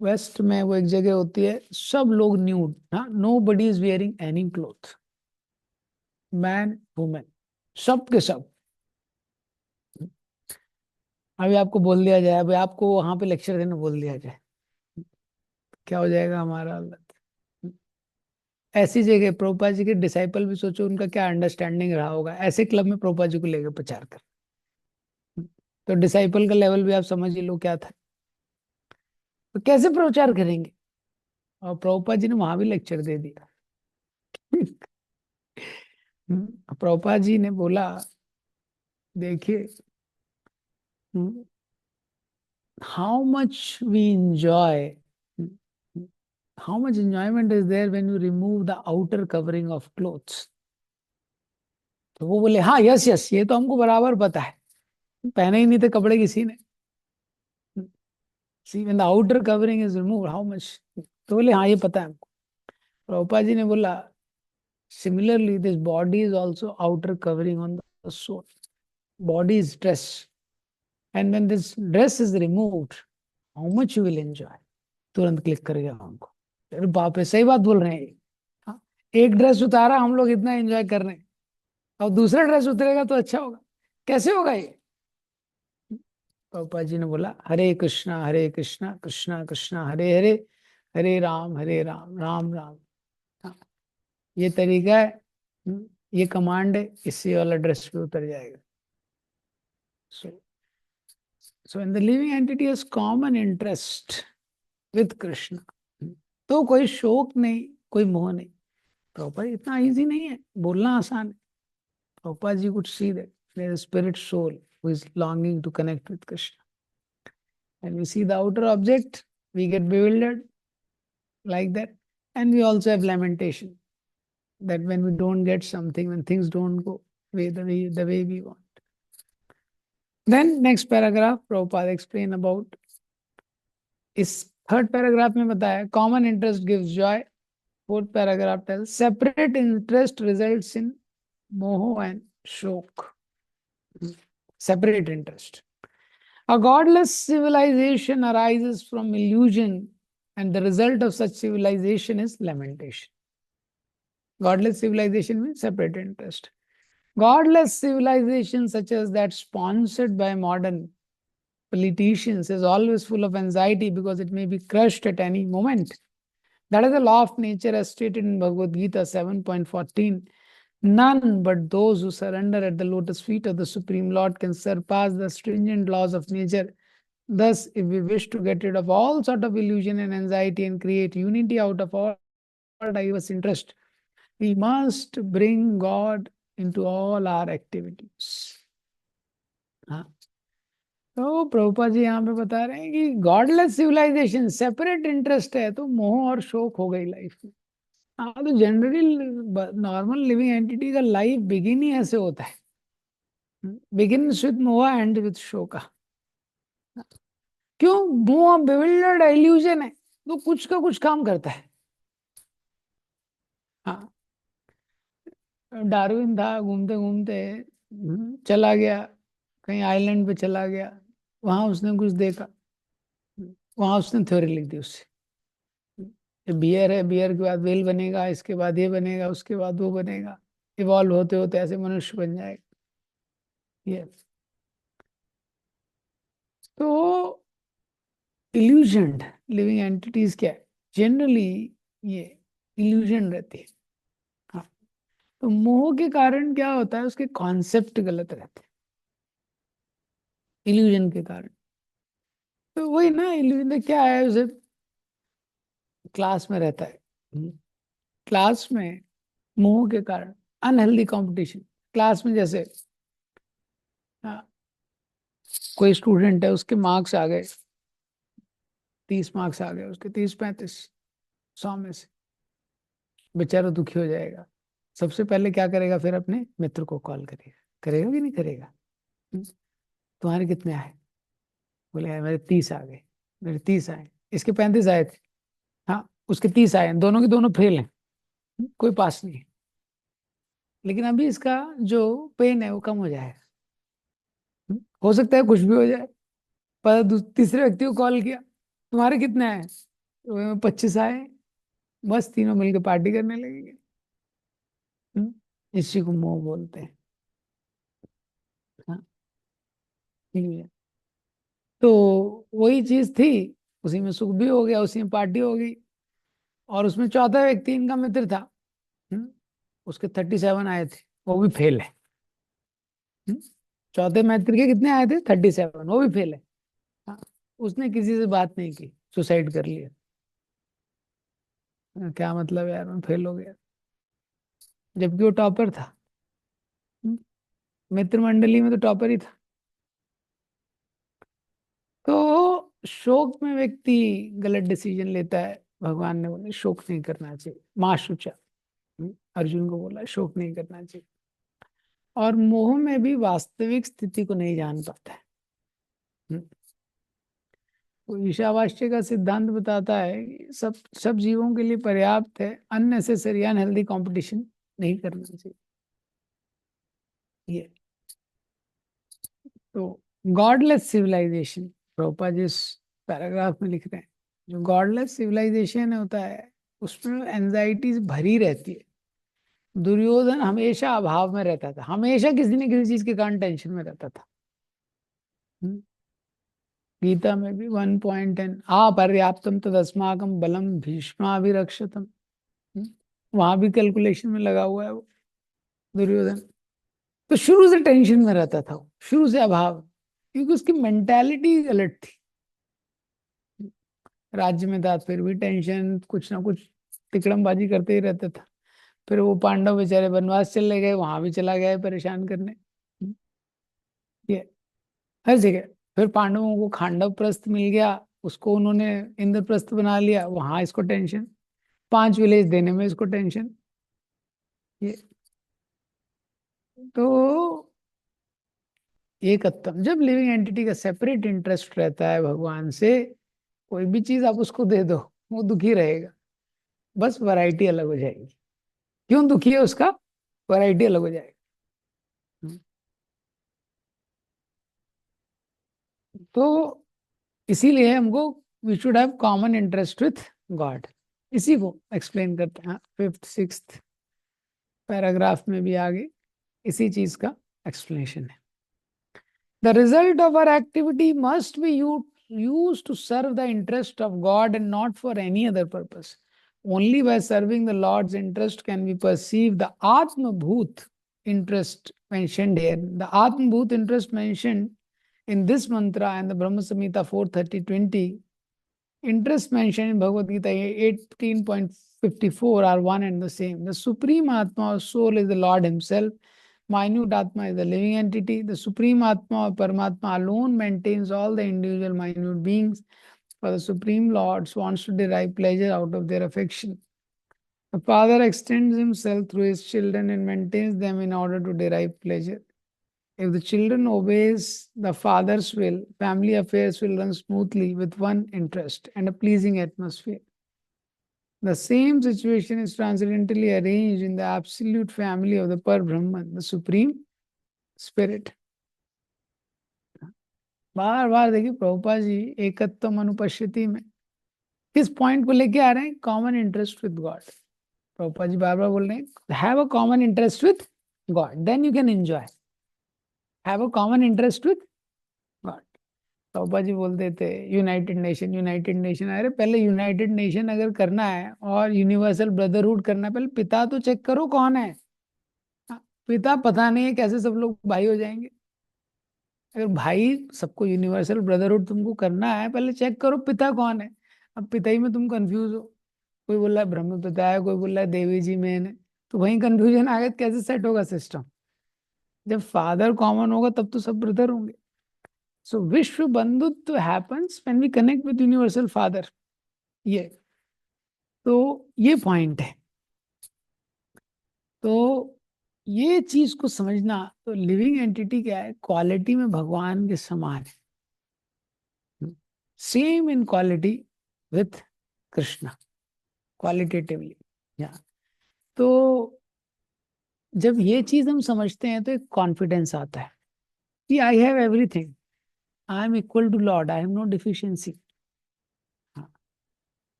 वेस्ट में वो एक जगह होती है सब लोग न्यूड, हाँ, nobody is wearing any cloth, man women सब के सब। अभी आपको बोल दिया जाए, अभी आपको वहां पे लेक्चर देने बोल दिया जाए, क्या हो जाएगा हमारा हालत। ऐसी जगह प्रभुपाद जी के डिसाइपल भी सोचो उनका क्या अंडरस्टैंडिंग रहा होगा, ऐसे क्लब में प्रभुपाद जी को लेकर प्रचार कर। तो डिसाइपल का लेवल भी आप समझ ही लो क्या था, तो कैसे प्रचार करेंगे। और प्रभुपाद जी ने वहां भी लेक्चर दे दिया। प्रभुपाद जी ने बोला देखिए, how much we enjoy, how much enjoyment is there when you remove the outer covering of clothes। तो वो बोले हाँ यस यस ये तो हमको बराबर पता है, पहने ही नहीं थे कपड़े किसी ने। See when the outer covering is removed how much, तो बोले हाँ ये पता है हमको। प्रभुपाद जी ने बोला similarly this body is also outer covering on the soul, body is dress, and when this dress is removed how much you will enjoy। तुरंत क्लिक कर गया हमको, अरे बाप रे सही बात बोल रहे हैं ये। हाँ, एक ड्रेस उतारा हम लोग इतना एंजॉय कर रहे हैं, अब दूसरा ड्रेस उतरेगा तो अच्छा होगा, कैसे होगा ये। पापा जी ने बोला हरे कृष्णा कृष्णा कृष्णा हरे हरे, हरे राम राम राम। हाँ, ये तरीका है, ये कमांड है, इससे वाला ड्रेस पे उतर जाएगा। So so in the living entity has common interest with Krishna, तो कोई शोक नहीं, कोई मोह नहीं। प्रॉपर इतना इजी नहीं है, बोलना आसान है। Prabhupada ji could see that there is a spirit soul who is longing to connect with Krishna. And we see the outer object, we get bewildered like that. And we also have lamentation, that when we don't get something, when things don't go the way we want. Then next paragraph, Prabhupada explain about, इस third paragraph में बताया common interest gives joy. Fourth paragraph tells separate interest results in moho and shok. Separate interest. A godless civilization arises from illusion, and the result of such civilization is lamentation. Godless civilization means separate interest. Godless civilization, such as that sponsored by modern politicians, is always full of anxiety because it may be crushed at any moment. That is the law of nature as stated in Bhagavad Gita 7.14. None but those who surrender at the lotus feet of the Supreme Lord can surpass the stringent laws of nature. Thus, if we wish to get rid of all sort of illusion and anxiety and create unity out of all diverse interest, we must bring God into all our activities. हाँ, तो प्रभुपाद जी यहाँ पे बता रहे हैं कि godless civilisation, separate interest है तो मोह और शोक हो गई लाइफ में। हाँ, तो जनरली नॉर्मल लिविंग एंटिटी का लाइफ बिगिन ही ऐसे होता है, बिगिन्स विद मोह एंड विद शोका। क्यों? मोह बिविल्डर्ड इल्यूजन है, तो कुछ का कुछ काम करता है। हाँ, डार्विन था, घूमते घूमते चला गया कहीं आइलैंड पे, चला गया वहां उसने कुछ देखा, वहां उसने थ्योरी लिख दी उससे, बियर है, बियर के बाद वेल बनेगा, इसके बाद ये बनेगा, उसके बाद वो बनेगा, इवॉल्व होते होते ऐसे मनुष्य बन जाएगा। ये तो इल्यूजन लिविंग एंटिटीज क्या है, जनरली ये इल्यूजन रहती है। हाँ, तो मोह के कारण क्या होता है, उसके कॉन्सेप्ट गलत रहते हैं इल्यूजन के कारण। तो वही ना, इल्यूजन क्या है, उसे क्लास में रहता है, क्लास में मोह के कारण अनहेल्दी कंपटीशन। क्लास में जैसे कोई स्टूडेंट है, उसके मार्क्स आ गए 30 मार्क्स आ गए उसके, 30-35 100 में से, बेचारा दुखी हो जाएगा। सबसे पहले क्या करेगा, फिर अपने मित्र को कॉल करेगा, करेगा कि नहीं करेगा? तुम्हारे कितने आए? बोले मेरे 30 आ गए, मेरे 30 आए, इसके 35 आए थे, हाँ उसके 30 आए, दोनों के दोनों फेल हैं, कोई पास नहीं है। लेकिन अभी इसका जो पेन है वो कम हो जाएगा, हो सकता है कुछ भी हो जाए। पर तीसरे व्यक्ति को कॉल किया, तुम्हारे कितने आए? तो 25 आए, बस तीनों मिलकर पार्टी करने लगेंगे। इसी को मोह बोलते हैं। हाँ, ठीक है। तो वही चीज थी, उसी में सुख भी हो गया, उसी में पार्टी हो गई। और उसमें चौथा व्यक्ति इनका मित्र था, हम्म, उसके 37 आए थे, वो भी फेल है। हम्म, चौथे मित्र के कितने आए थे? 37, वो भी फेल है। हाँ, उसने किसी से बात नहीं की, सुसाइड कर लिया। क्या मतलब यार, मैं फेल हो गया, जबकि वो टॉपर था। हम्म, मित्र मंडली में तो टॉपर ही था। तो शोक में व्यक्ति गलत डिसीजन लेता है। भगवान ने बोले शोक नहीं करना चाहिए, माँ शुचा, अर्जुन को बोला शोक नहीं करना चाहिए। और मोह में भी वास्तविक स्थिति को नहीं जान पाता है। हम्म, तो ईशावास्य का सिद्धांत बताता है कि सब सब जीवों के लिए पर्याप्त है, अननेसेसरी अनहेल्दी कंपटीशन नहीं करना चाहिए। ये तो गॉडलेस सिविलाइजेशन, प्रभुपाद जी इस पैराग्राफ में लिख रहे हैं, जो गॉडलेस सिविलाइजेशन होता है उसमें एंजाइटीज भरी रहती है। दुर्योधन हमेशा अभाव में रहता था, हमेशा किसी न किसी चीज के कारण टेंशन में रहता था। हम्म, गीता में भी 1.10 पर्याप्तम तदस्माकं बलम भीष्माभिरक्षतम, वहां भी कैलकुलेशन में लगा हुआ है वो दुर्योधन। तो शुरू से टेंशन में रहता था वो, शुरू से अभाव, क्योंकि उसकी मेंटालिटी गलत थी। राज्य में था फिर भी टेंशन, कुछ ना कुछ तिकड़मबाजी करते ही रहता था। फिर वो पांडव बेचारे वनवास चले गए, वहां भी चला गया है परेशान करने। ये हर जगह। फिर पांडवों को खांडव प्रस्थ मिल गया, उसको उन्होंने इंद्रप्रस्थ बना लिया, वहां इसको टेंशन, 5 विलेज देने में इसको टेंशन। ये तो एकत्वम, जब लिविंग एंटिटी का सेपरेट इंटरेस्ट रहता है भगवान से, कोई भी चीज आप उसको दे दो वो दुखी रहेगा, बस वैरायटी अलग हो जाएगी। क्यों दुखी है उसका? वैरायटी अलग हो जाएगी। तो इसीलिए हमको we should have common interest with God. इसी को एक्सप्लेन करते हैं 5th 6th पैराग्राफ में भी आगे इसी चीज का एक्सप्लेनेशन है। The result of our activity must be used to serve the interest of God and not for any other purpose. Only by serving the Lord's interest can we perceive the Atma Bhut interest mentioned here. The Atma Bhut interest mentioned in this mantra and the Brahma Samhita 4:30-20, interest mentioned in Bhagavad Gita 18.54 are one and the same. The Supreme Atma or soul is the Lord Himself. Minute Atma is the living entity. The Supreme Atma or Paramatma alone maintains all the individual minute beings. For the Supreme Lord wants to derive pleasure out of their affection. The Father extends Himself through His children and maintains them in order to derive pleasure. If the children obeys the Father's will, family affairs will run smoothly with one interest and a pleasing atmosphere. The same situation is transcendently arranged in the absolute family of the Par-Brahman, the Supreme Spirit. बार बार देखिए प्रभुपाद जी एकत्वम अनुपस्थिति में किस point को लेके आ रहे हैं? Common interest with God. Prabhupada ji बार बार बोल रहे हैं have a common interest with God, then you can enjoy. Have a common interest with God. Prabhupada ji बोलते थे यूनाइटेड नेशन, यूनाइटेड नेशन। अरे पहले यूनाइटेड नेशन अगर करना है और यूनिवर्सल ब्रदरहुड करना है, पहले पिता तो चेक करो कौन है। पिता पता नहीं है, कैसे सब लोग भाई हो जाएंगे? अगर भाई सबको यूनिवर्सल ब्रदरहुड तुमको करना है, पहले चेक करो पिता कौन है। अब पिता ही में तुम कंफ्यूज हो, कोई बोल रहा है ब्रह्म पिता है, कोई बोल रहा है देवी जी में है, तो वहीं कंफ्यूजन आ गया। कैसे सेट होगा सिस्टम? जब फादर कॉमन होगा तब तो सब ब्रदर होंगे। सो विश्व बंधुत्व happens when we connect with universal father. ये तो ये पॉइंट है। तो ये चीज को समझना, तो लिविंग एंटिटी क्या है? क्वालिटी में भगवान के समान है, same in quality with Krishna, qualitatively. या तो जब ये चीज हम समझते हैं तो एक कॉन्फिडेंस आता है कि I have everything, I am equal to lord, I have no deficiency.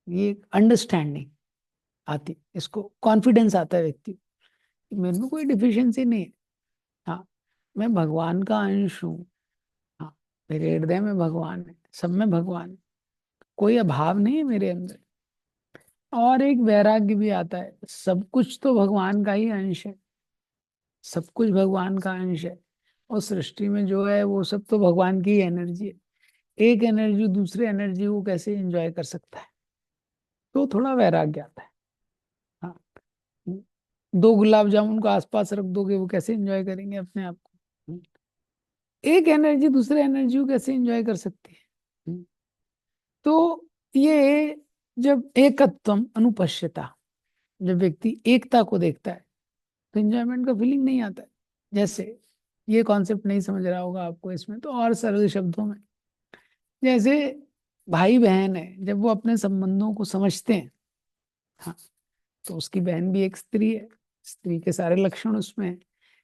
ये अंडरस्टैंडिंग आती, इसको कॉन्फिडेंस आता है व्यक्ति कि मेरे में कोई डिफिशियंसी नहीं है। हाँ, मैं भगवान का अंश हूँ। हाँ, मेरे हृदय में भगवान है, सब में भगवान है, कोई अभाव नहीं है मेरे अंदर। और एक वैराग्य भी आता है, सब कुछ तो भगवान का ही अंश है, सब कुछ भगवान का अंश है, और सृष्टि में जो है वो सब तो भगवान की एनर्जी है। एक एनर्जी दूसरे एनर्जी को कैसे एंजॉय कर सकता है? तो थोड़ा वैराग्य आता है। हाँ, 2 गुलाब जामुन को आसपास रख दोगे, वो कैसे एंजॉय करेंगे अपने आप को? एक एनर्जी दूसरे एनर्जी को कैसे एंजॉय कर सकती है? तो ये जब एकत्वम अनुपश्यता, जब व्यक्ति एकता को देखता है तो एंजॉयमेंट का फीलिंग नहीं आता है। जैसे ये कॉन्सेप्ट नहीं समझ रहा होगा आपको इसमें, तो और सरल शब्दों में, जैसे भाई बहन है, जब वो अपने संबंधों को समझते हैं, हाँ, तो उसकी बहन भी एक स्त्री है, स्त्री के सारे लक्षण उसमें है,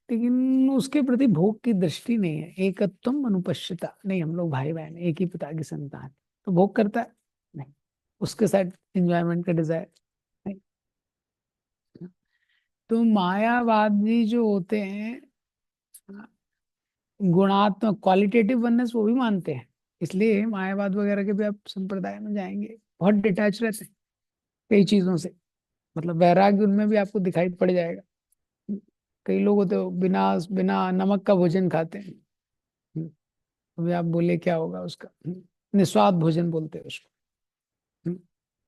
लेकिन उसके प्रति भोग की दृष्टि नहीं है। एकत्वम अनुपश्यता, नहीं हम लोग भाई बहन एक ही पिता की संतान, तो भोग करता है नहीं, उसके साथ एंजॉयमेंट का डिजायर नहीं। तो मायावादी जो होते हैं, गुणात्मक क्वालिटेटिव वननेस वो भी मानते हैं, इसलिए मायावाद वगैरह के भी आप संप्रदाय में जाएंगे बहुत डिटैच रहते हैं कई चीजों से। मतलब वैराग्य उनमें भी आपको दिखाई पड़ जाएगा। कई लोग होते हो बिना बिना नमक का भोजन खाते हैं। अभी आप बोले क्या होगा उसका? निस्वाद भोजन बोलते हैं उसको।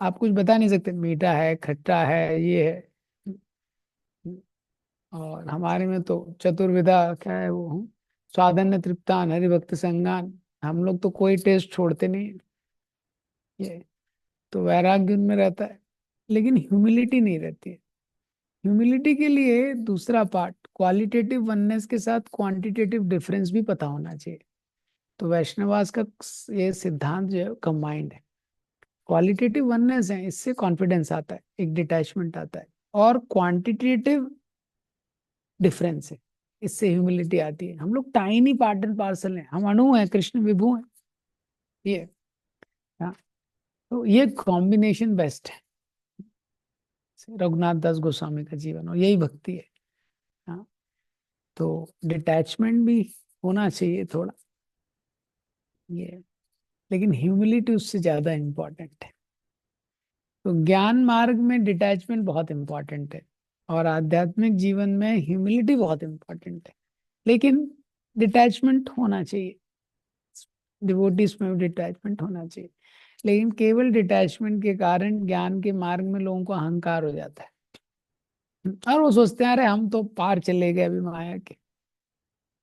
आप कुछ बता नहीं सकते, मीठा है, खट्टा है, ये है। और हमारे में तो चतुर्विधा क्या है वो, स्वादन्य तृप्तान हरि भक्त संगान, हम लोग तो कोई टेस्ट छोड़ते नहीं। ये तो वैराग्य उनमें रहता है, लेकिन ह्यूमिलिटी नहीं रहती है। ह्यूमिलिटी के लिए दूसरा पार्ट, क्वालिटेटिव वननेस के साथ क्वांटिटेटिव डिफरेंस भी पता होना चाहिए। तो वैष्णवास का ये सिद्धांत जो है कंबाइंड है। क्वालिटेटिव वननेस है, इससे कॉन्फिडेंस आता है, एक डिटैचमेंट आता है, और क्वांटिटेटिव डिफरेंस है, इससे ह्यूमिलिटी आती है। हम लोग टाइनी पार्ट एंड पार्सल हैं, हम अणु हैं, कृष्ण विभु हैं। ये हाँ, तो ये कॉम्बिनेशन बेस्ट है रघुनाथ दास गोस्वामी का जीवन, और यही भक्ति है। हाँ, तो डिटैचमेंट भी होना चाहिए थोड़ा, ये, लेकिन ह्यूमिलिटी उससे ज्यादा इंपॉर्टेंट है। तो ज्ञान मार्ग में डिटैचमेंट बहुत इंपॉर्टेंट है, और आध्यात्मिक जीवन में ह्यूमिलिटी बहुत इंपॉर्टेंट है, लेकिन डिटैचमेंट होना चाहिए। डिवोटीज में डिटैचमेंट होना चाहिए, लेकिन केवल डिटैचमेंट के कारण ज्ञान के मार्ग में लोगों को अहंकार हो जाता है, और वो सोचते हैं अरे हम तो पार चले गए अभी माया के।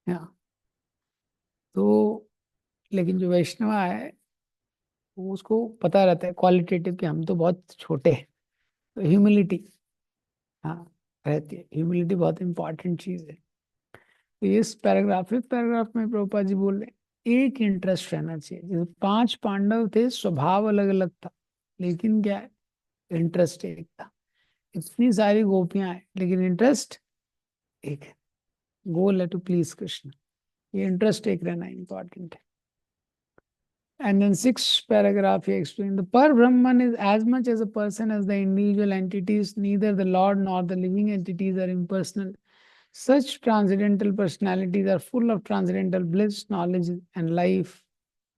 हाँ, तो लेकिन जो वैष्णव है वो, उसको पता रहता है क्वालिटेटिव कि हम तो बहुत छोटे हैं। तो ह्यूमिलिटी, हाँ, रहती है। ह्यूमिलिटी बहुत इंपॉर्टेंट चीज है। तो इस पैराग्राफ, इस पैराग्राफ में प्रभुपाद जी बोल रहे हैं एक इंटरेस्ट रहना चाहिए। जैसे 5 पांडव थे, स्वभाव अलग अलग था, लेकिन क्या है, इंटरेस्ट एक था। इतनी सारी गोपियां हैं, लेकिन इंटरेस्ट एक है। गोल है टू प्लीज कृष्ण, ये इंटरेस्ट एक रहना इंपॉर्टेंट है। And then sixth paragraph, he explained the Par-Brahman is as much as a person as the individual entities. Neither the Lord nor the living entities are impersonal. Such transcendental personalities are full of transcendental bliss, knowledge, and life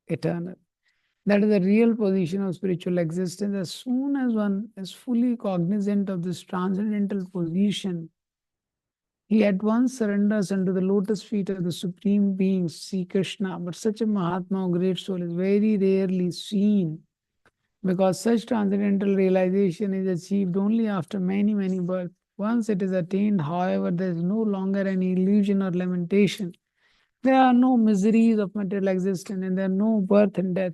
eternal. That is the real position of spiritual existence. As soon as one is fully cognizant of this transcendental position, he at once surrenders unto the lotus feet of the Supreme Being, Sri Krishna. But such a Mahatma, or great soul, is very rarely seen, because such transcendental realization is achieved only after many, many births. Once it is attained, however, there is no longer any illusion or lamentation. There are no miseries of material existence, and there are no birth and death,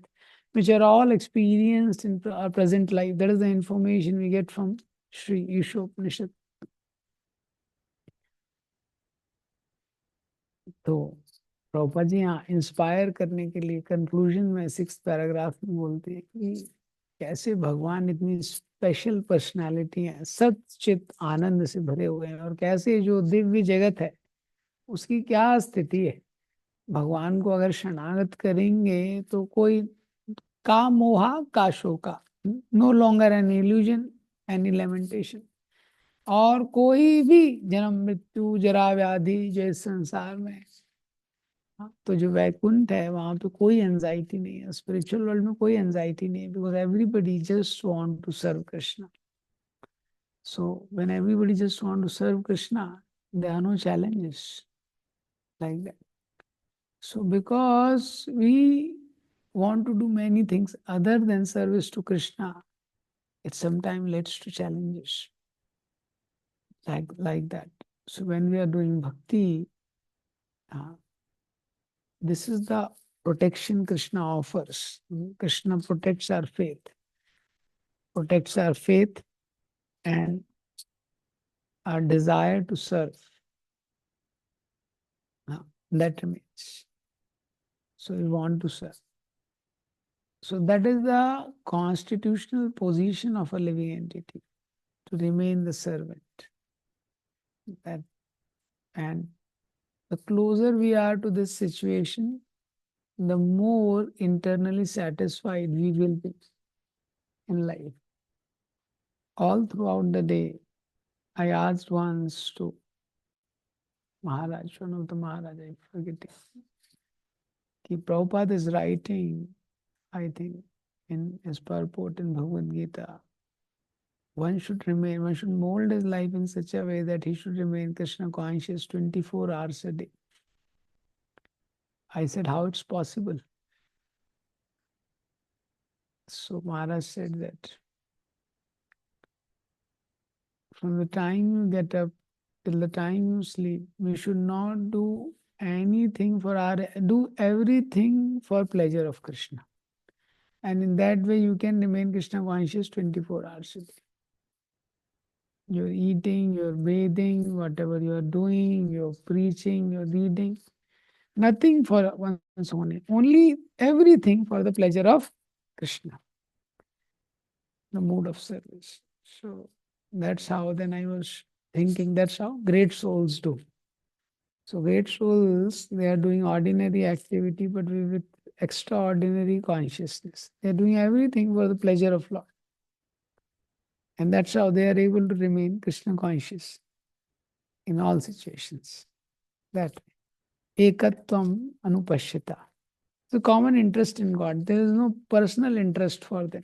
which are all experienced in our present life. That is the information we get from Sri Ishopanishad. तो प्रभुपाद जी यहाँ inspire करने के लिए conclusion में 6th paragraph में बोलते हैं कि कैसे भगवान इतनी स्पेशल पर्सनालिटी है, सच्चित आनंद से भरे हुए हैं, और कैसे जो दिव्य जगत है उसकी क्या स्थिति है। भगवान को अगर शरणागत करेंगे तो कोई का मोहा का शोका, no longer any illusion, any lamentation, और कोई भी जन्म मृत्यु जरा व्याधि जो इस संसार में है। हाँ, तो जो वैकुंठ है वहां पे कोई एंजाइटी नहीं है, स्पिरिचुअल वर्ल्ड में कोई एंजाइटी नहीं है, because everybody just want to serve Krishna. So when everybody just want to serve Krishna, there are no challenges like that. So because we want to do many things other than service to Krishna, it sometimes leads to challenges like that. So when we are doing bhakti, uh, this is the protection Krishna offers. Krishna protects our faith and our desire to serve. That remains. So we want to serve. So that is the constitutional position of a living entity, to remain the servant. That, and the closer we are to this situation, the more internally satisfied we will be in life. All throughout the day, I asked once to Maharaj, one of the Maharaj, I forget it, कि Prabhupada is writing, I think, in his purport in Bhagavad Gita, one should mold his life in such a way that he should remain Krishna conscious 24 hours a day. I said, how it's possible? So Maharaj said that from the time you get up till the time you sleep, we should not do anything do everything for pleasure of Krishna. And in that way, you can remain Krishna conscious 24 hours a day. You're eating, you're bathing, whatever you're doing, you're preaching, you're reading. Nothing for one's own, only everything for the pleasure of Krishna, the mood of service. So that's how then I was thinking, that's how great souls do. So great souls, they are doing ordinary activity, but with extraordinary consciousness. They are doing everything for the pleasure of Lord. And that's how they are able to remain Krishna conscious in all situations. That way. Ekatvam anupashyata. It's a common interest in God. There is no personal interest for them.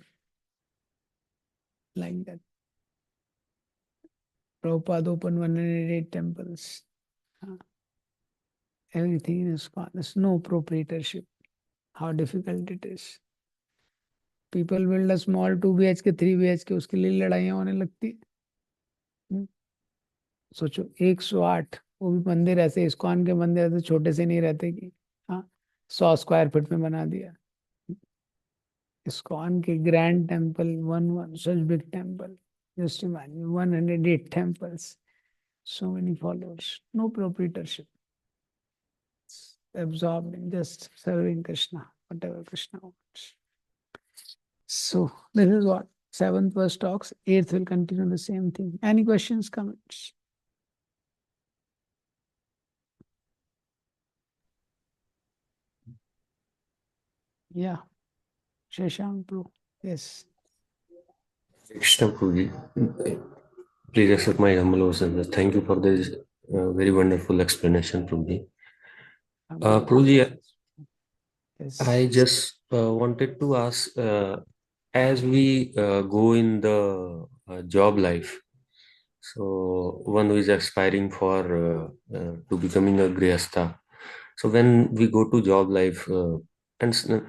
Like that. Prabhupada opened 108 temples. Everything is gone. There's no proprietorship. How difficult it is. People build a small 2 BHK, 3 BHK, उसके लिए लड़ाइयाँ होने लगती है। सोचो 108 वो भी मंदिर ऐसे, इस्कॉन के मंदिर ऐसे छोटे से नहीं रहते कि हाँ 100 स्क्वायर फीट में बना दिया। इस्कॉन के grand temple, one such big temple. Just imagine 108 temples, so many followers, no proprietorship. Absorbed in just serving Krishna, whatever Krishna wants. So this is what 7th verse talks. 8th will continue the same thing. Any questions, comments? Yeah. Shashank Prabhu. Yes. Krishna Prabhuji, please accept my humble obeisance. Thank you for this very wonderful explanation, Prabhuji. Prabhuji, Yes. I just wanted to ask, as we go in the job life, so one who is aspiring for to becoming a grihastha. So when we go to job life,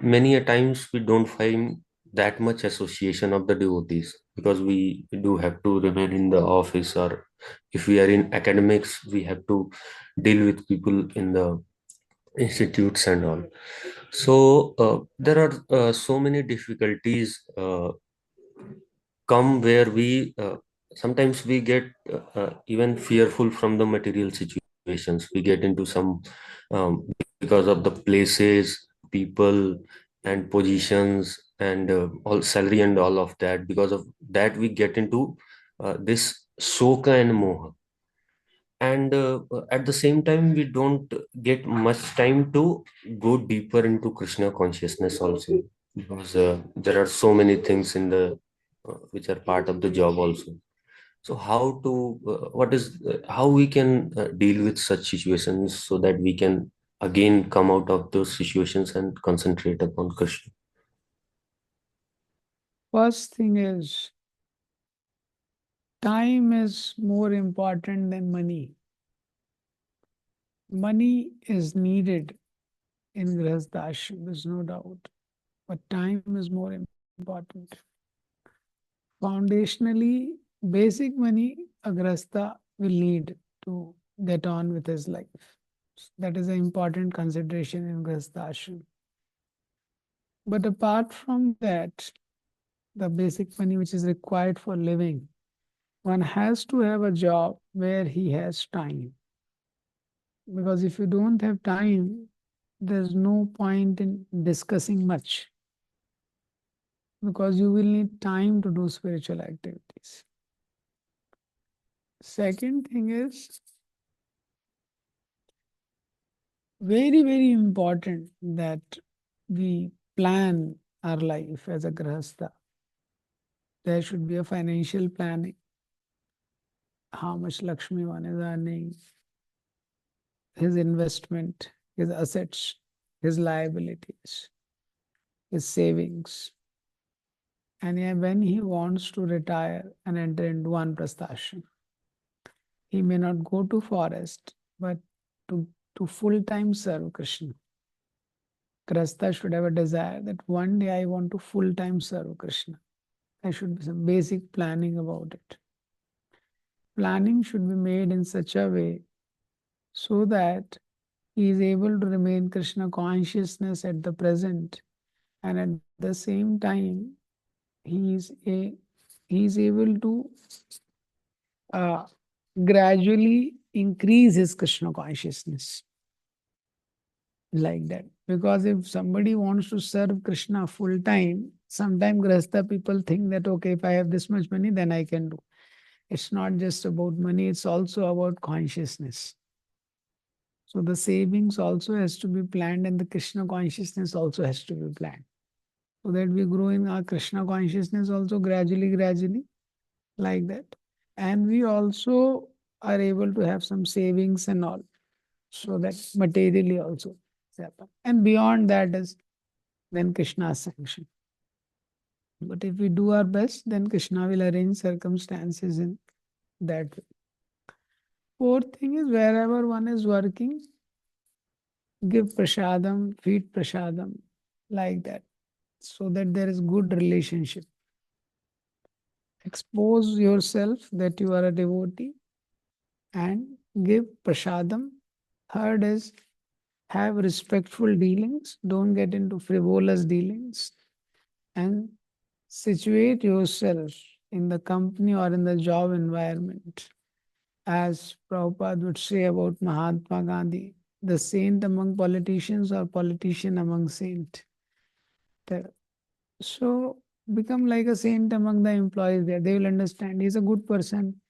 many a times we don't find that much association of the devotees because we do have to remain in the office, or if we are in academics, we have to deal with people in the institutes and all. So there are so many difficulties come where we sometimes we get even fearful from the material situations. We get into some because of the places, people, and positions, and all salary and all of that. Because of that, we get into this soka and moha, and at the same time we don't get much time to go deeper into Krishna consciousness also, because there are so many things in the which are part of the job also. So how to what is how we can deal with such situations so that we can again come out of those situations and concentrate upon Krishna? First thing is, time is more important than money. Money is needed in Grihastha, there's no doubt. But time is more important. Foundationally, basic money a Grihastha will need to get on with his life. That is an important consideration in Grihastha. But apart from that, the basic money which is required for living, one has to have a job where he has time. Because if you don't have time, there's no point in discussing much. Because you will need time to do spiritual activities. Second thing is, very, very important that we plan our life as a grahastha. There should be a financial planning. How much Lakshmi one is earning, his investment, his assets, his liabilities, his savings. And when he wants to retire and enter into Vanaprastha, he may not go to forest, but to full-time serve Krishna. Grihastha should have a desire that one day I want to full-time serve Krishna. There should be some basic planning about it. Planning should be made in such a way so that he is able to remain Krishna consciousness at the present and at the same time he is able to uh, gradually increase his Krishna consciousness, like that. Because if somebody wants to serve Krishna full time, sometimes Grahastha people think that, okay, if I have this much money, then I can do. It's not just about money, it's also about consciousness. So the savings also has to be planned, and the Krishna consciousness also has to be planned. So that we grow in our Krishna consciousness also gradually, like that. And we also are able to have some savings and all, so that materially also happen. And beyond that is then Krishna's sanction. But if we do our best, then Krishna will arrange circumstances in that way. Fourth thing is, wherever one is working, give prasadam, feed prasadam, like that, so that there is good relationship. Expose yourself that you are a devotee and give prasadam. Third is, have respectful dealings, don't get into frivolous dealings, and situate yourself in the company or in the job environment. As Prabhupada would say about Mahatma Gandhi, the saint among politicians or politician among saint. So become like a saint among the employees there. They will understand he's a good person.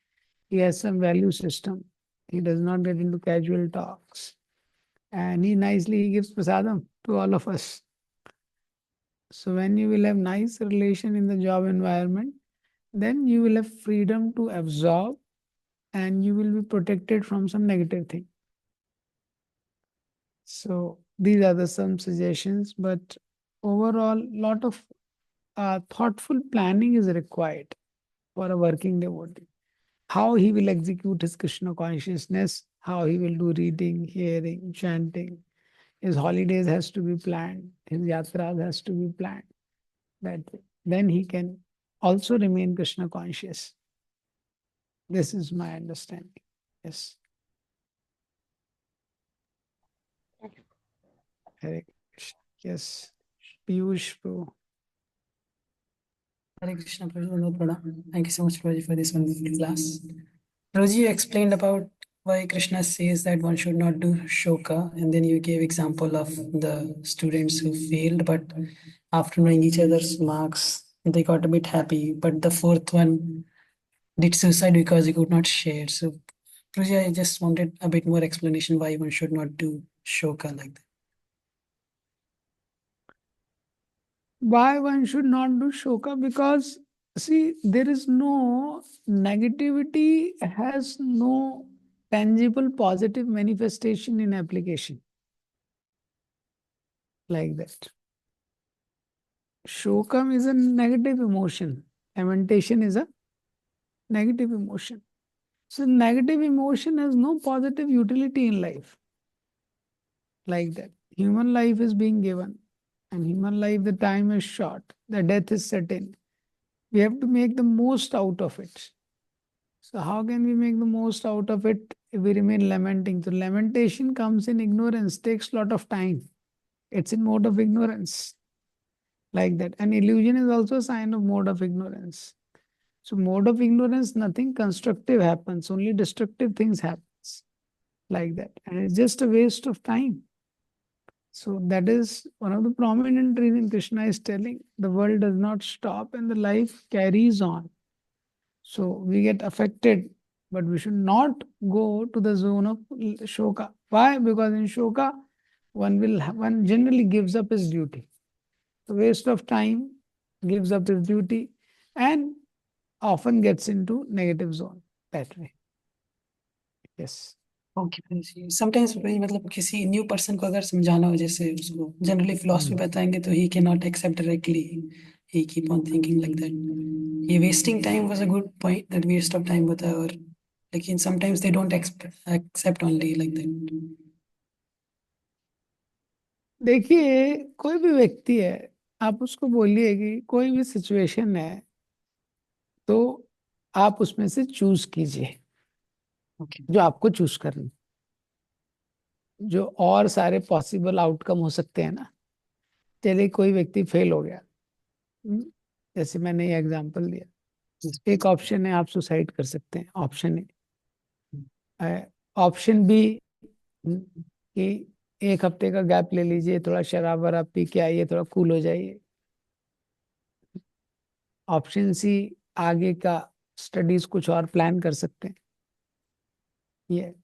He has some value system. He does not get into casual talks. And he gives prasadam to all of us. So when you will have nice relation in the job environment, then you will have freedom to absorb and you will be protected from some negative thing. So these are the some suggestions, but overall, lot of thoughtful planning is required for a working devotee. How he will execute his Krishna consciousness, how he will do reading, hearing, chanting. His holidays has to be planned, his yatras has to be planned. That way. Then he can also remain Krishna conscious. This is my understanding. Yes. Hare Krishna. Yes. Piyush Prabhu. Hare Krishna, Prabhuji, Pranam. Thank you so much, Prabhuji, for this wonderful class. Prabhuji, you explained about why Krishna says that one should not do shoka, and then you gave example of the students who failed, but after knowing each other's marks, they got a bit happy. But the fourth one did suicide because he could not share. So, Prabhuji, I just wanted a bit more explanation why one should not do shoka like that. Why one should not do shoka? Because see, there is no negativity, has no tangible positive manifestation in application, like that. Shokam is a negative emotion. Lamentation is a negative emotion. So negative emotion has no positive utility in life, like that. Human life is being given, and human life, the time is short, the death is certain. We have to make the most out of it. So how can we make the most out of it if we remain lamenting? So lamentation comes in ignorance, takes a lot of time. It's in mode of ignorance, like that. And illusion is also a sign of mode of ignorance. So mode of ignorance, nothing constructive happens, only destructive things happens, like that. And it's just a waste of time. So that is one of the prominent reasons Krishna is telling the world does not stop and the life carries on. So we get affected, but we should not go to the zone of shoka. Why? Because in shoka, one generally gives up his duty. The waste of time, gives up his duty, and often gets into negative zone that way. Yes. Okay जी sometimes भाई मतलब किसी new person को अगर समझाना हो जैसे उसको जनरली फिलॉसफी बताएंगे तो he can not accept directly he keep on thinking like that ये wasting time was a good point that waste of time होता है और लेकिन sometimes they don't accept only like that देखिए, कोई भी व्यक्ति है, आप उसको बोलिए कि कोई भी सिचुएशन है तो आप उसमें से चूज कीजिए ओके जो आपको चूज करना, जो और सारे पॉसिबल आउटकम हो सकते हैं ना, चलिए कोई व्यक्ति फेल हो गया, जैसे मैंने ये एग्जांपल दिया, एक ऑप्शन है आप सुसाइड कर सकते हैं, ऑप्शन ए। ऑप्शन बी कि एक हफ्ते का गैप ले लीजिए, थोड़ा शराब वराब पी के आइए, थोड़ा कूल हो जाइए। ऑप्शन सी, आगे का स्टडीज कुछ और प्लान कर सकते हैं। ये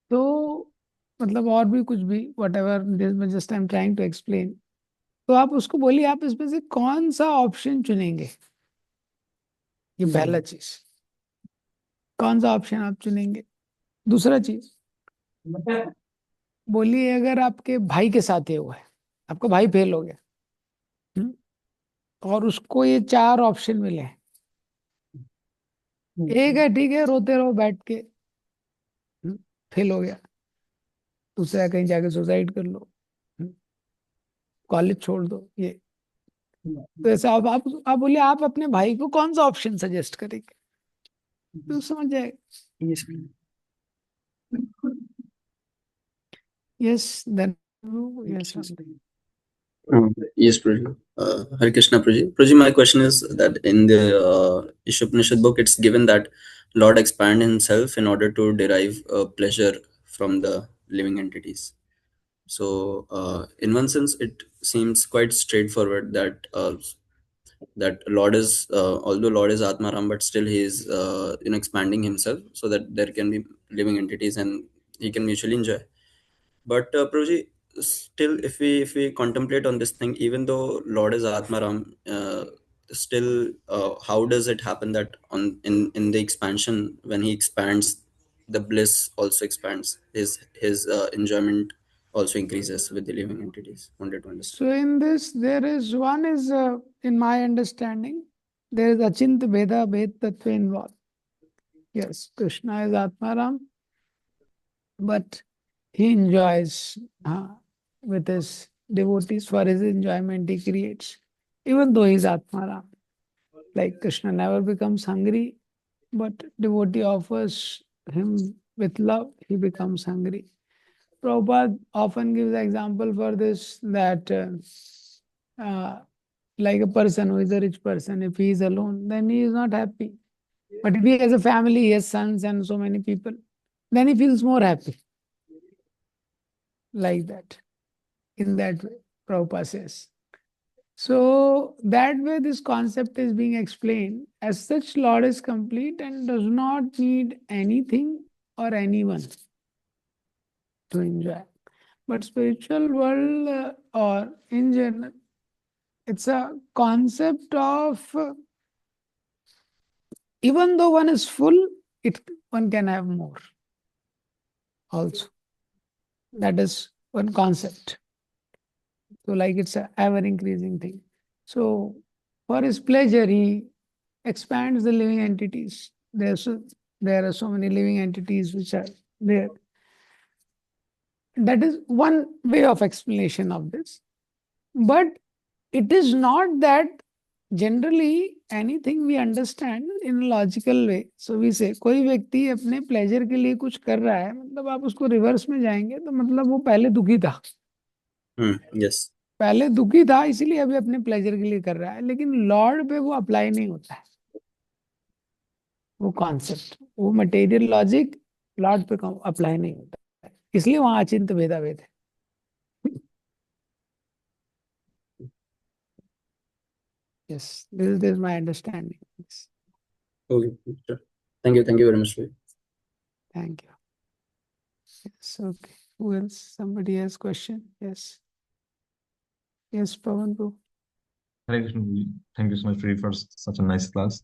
तो मतलब और भी कुछ भी, whatever just I am trying to explain. तो आप उसको बोलिए आप इसमें से कौन सा ऑप्शन चुनेंगे, ये पहला चीज, कौन सा ऑप्शन आप चुनेंगे। दूसरा चीज बोलिए, अगर आपके भाई के साथ ये हुआ है, आपका भाई फेल हो गया, हम्म, और उसको ये 4 ऑप्शन मिले हैं। एक है ठीक है रोते रहो बैठ के, फेल हो गया। दूसरा है कहीं जाके सुसाइड कर लो, कॉलेज छोड़ दो। ये तो ऐसा आप बोलिए आप अपने भाई को कौन सा ऑप्शन सजेस्ट करेंगे, तो समझ जाएगा। Yes. Yes then yes. Yes, Prabhu. Hare Krishna, Prabhu. Prabhu, my question is that in the Ishopanishad book, it's given that Lord expand himself in order to derive pleasure from the living entities. So, in one sense, it seems quite straightforward that that Lord is, although Lord is Atmaram, but still he is expanding himself so that there can be living entities and he can mutually enjoy. But Prabhuji, still, if we contemplate on this thing, even though Lord is Atmaram, still, how does it happen that in the expansion, when he expands, the bliss also expands, his enjoyment also increases with the living entities? Wanted to understand. So in this, there is one is in my understanding, there is Achint Bheda Bhed Tattva involved. Yes, Krishna is Atmaram, but he enjoys with his devotees. For his enjoyment he creates, even though he is Atmaram. Like Krishna never becomes hungry, but devotee offers him with love, he becomes hungry. Prabhupada often gives example for this, that like a person who is a rich person, if he is alone, then he is not happy. But if he has a family, he has sons and so many people, then he feels more happy. Like that. In that way, Prabhupada says. So that way this concept is being explained. As such, Lord is complete and does not need anything or anyone to enjoy. But spiritual world or in general, it's a concept of even though one is full, one can have more also. That is one concept. So like it's a ever increasing thing. So for his pleasure, he expands the living entities. There are so many living entities which are there. That is one way of explanation of this. But it is not that generally anything we understand in a logical way. So we say कोई व्यक्ति अपने pleasure के लिए कुछ कर रहा है, मतलब आप उसको रिवर्स में जाएंगे तो मतलब वो पहले दुखी था। Yes. पहले दुखी था इसीलिए अभी अपने प्लेजर के लिए कर रहा है, लेकिन लॉर्ड पे वो अप्लाई नहीं होता है, वो कॉन्सेप्ट, वो मटेरियल लॉजिक लॉर्ड पे अप्लाई नहीं होता है, इसलिए वहां अचिंत भेदाभेद है। Yes, this is my understanding. Yes. Okay. Sure. Thank you. Thank you very much. Prabhu. Thank you. Yes, okay. Who else? Somebody has question? Yes. Yes, Pawan Bro. Hare Krishna, Guruji. Thank you so much for such a nice class.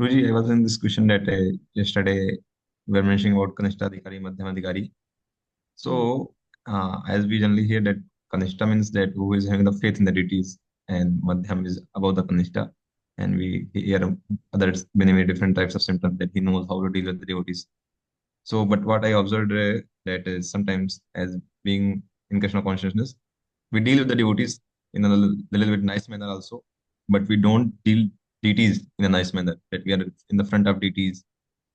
Guruji, I was in this question that yesterday we were mentioning about Kanishta Adhikari, Madhyama Adhikari. So, as we generally hear that Kanishta means that who is having the faith in the deities, and Madhyam is above the Kanishta. And we hear others many different types of symptoms that he knows how to deal with the devotees. So, but what I observed that is sometimes as being in Krishna consciousness, we deal with the devotees in a little bit nice manner also, but we don't deal deities in a nice manner. That we are in the front of deities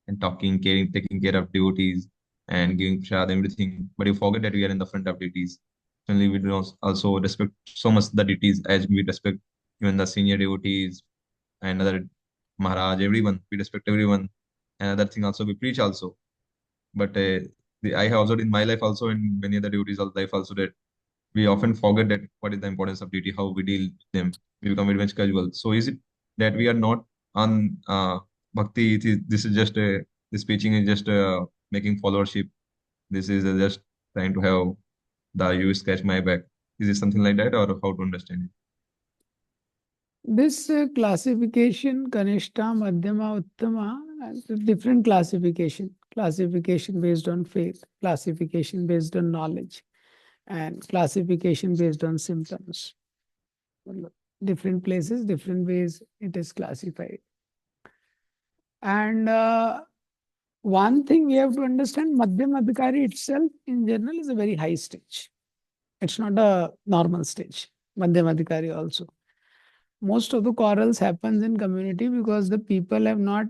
and talking, caring, taking care of devotees, and giving prasad, everything, but you forget that we are in the front of deities. Certainly, we do also respect so much the deities as we respect even the senior devotees and other Maharaj, everyone. We respect everyone. And other thing also, we preach also. But I have observed in my life also, in many other devotees' life also, that we often forget that what is the importance of deity, how we deal with them. We become very much casual. So is it that we are not on bhakti? This is just this preaching is just making followership. This is just trying to have the you scratch my back. Is it something like that, or how to understand it? This classification, Kanishta, Madhyama, Uttama, different classification based on faith, classification based on knowledge, and classification based on symptoms. Different places, different ways it is classified. And one thing we have to understand, Madhyam Adhikari itself in general is a very high stage. It's not a normal stage. Madhyam Adhikari also. Most of the quarrels happens in community because the people have not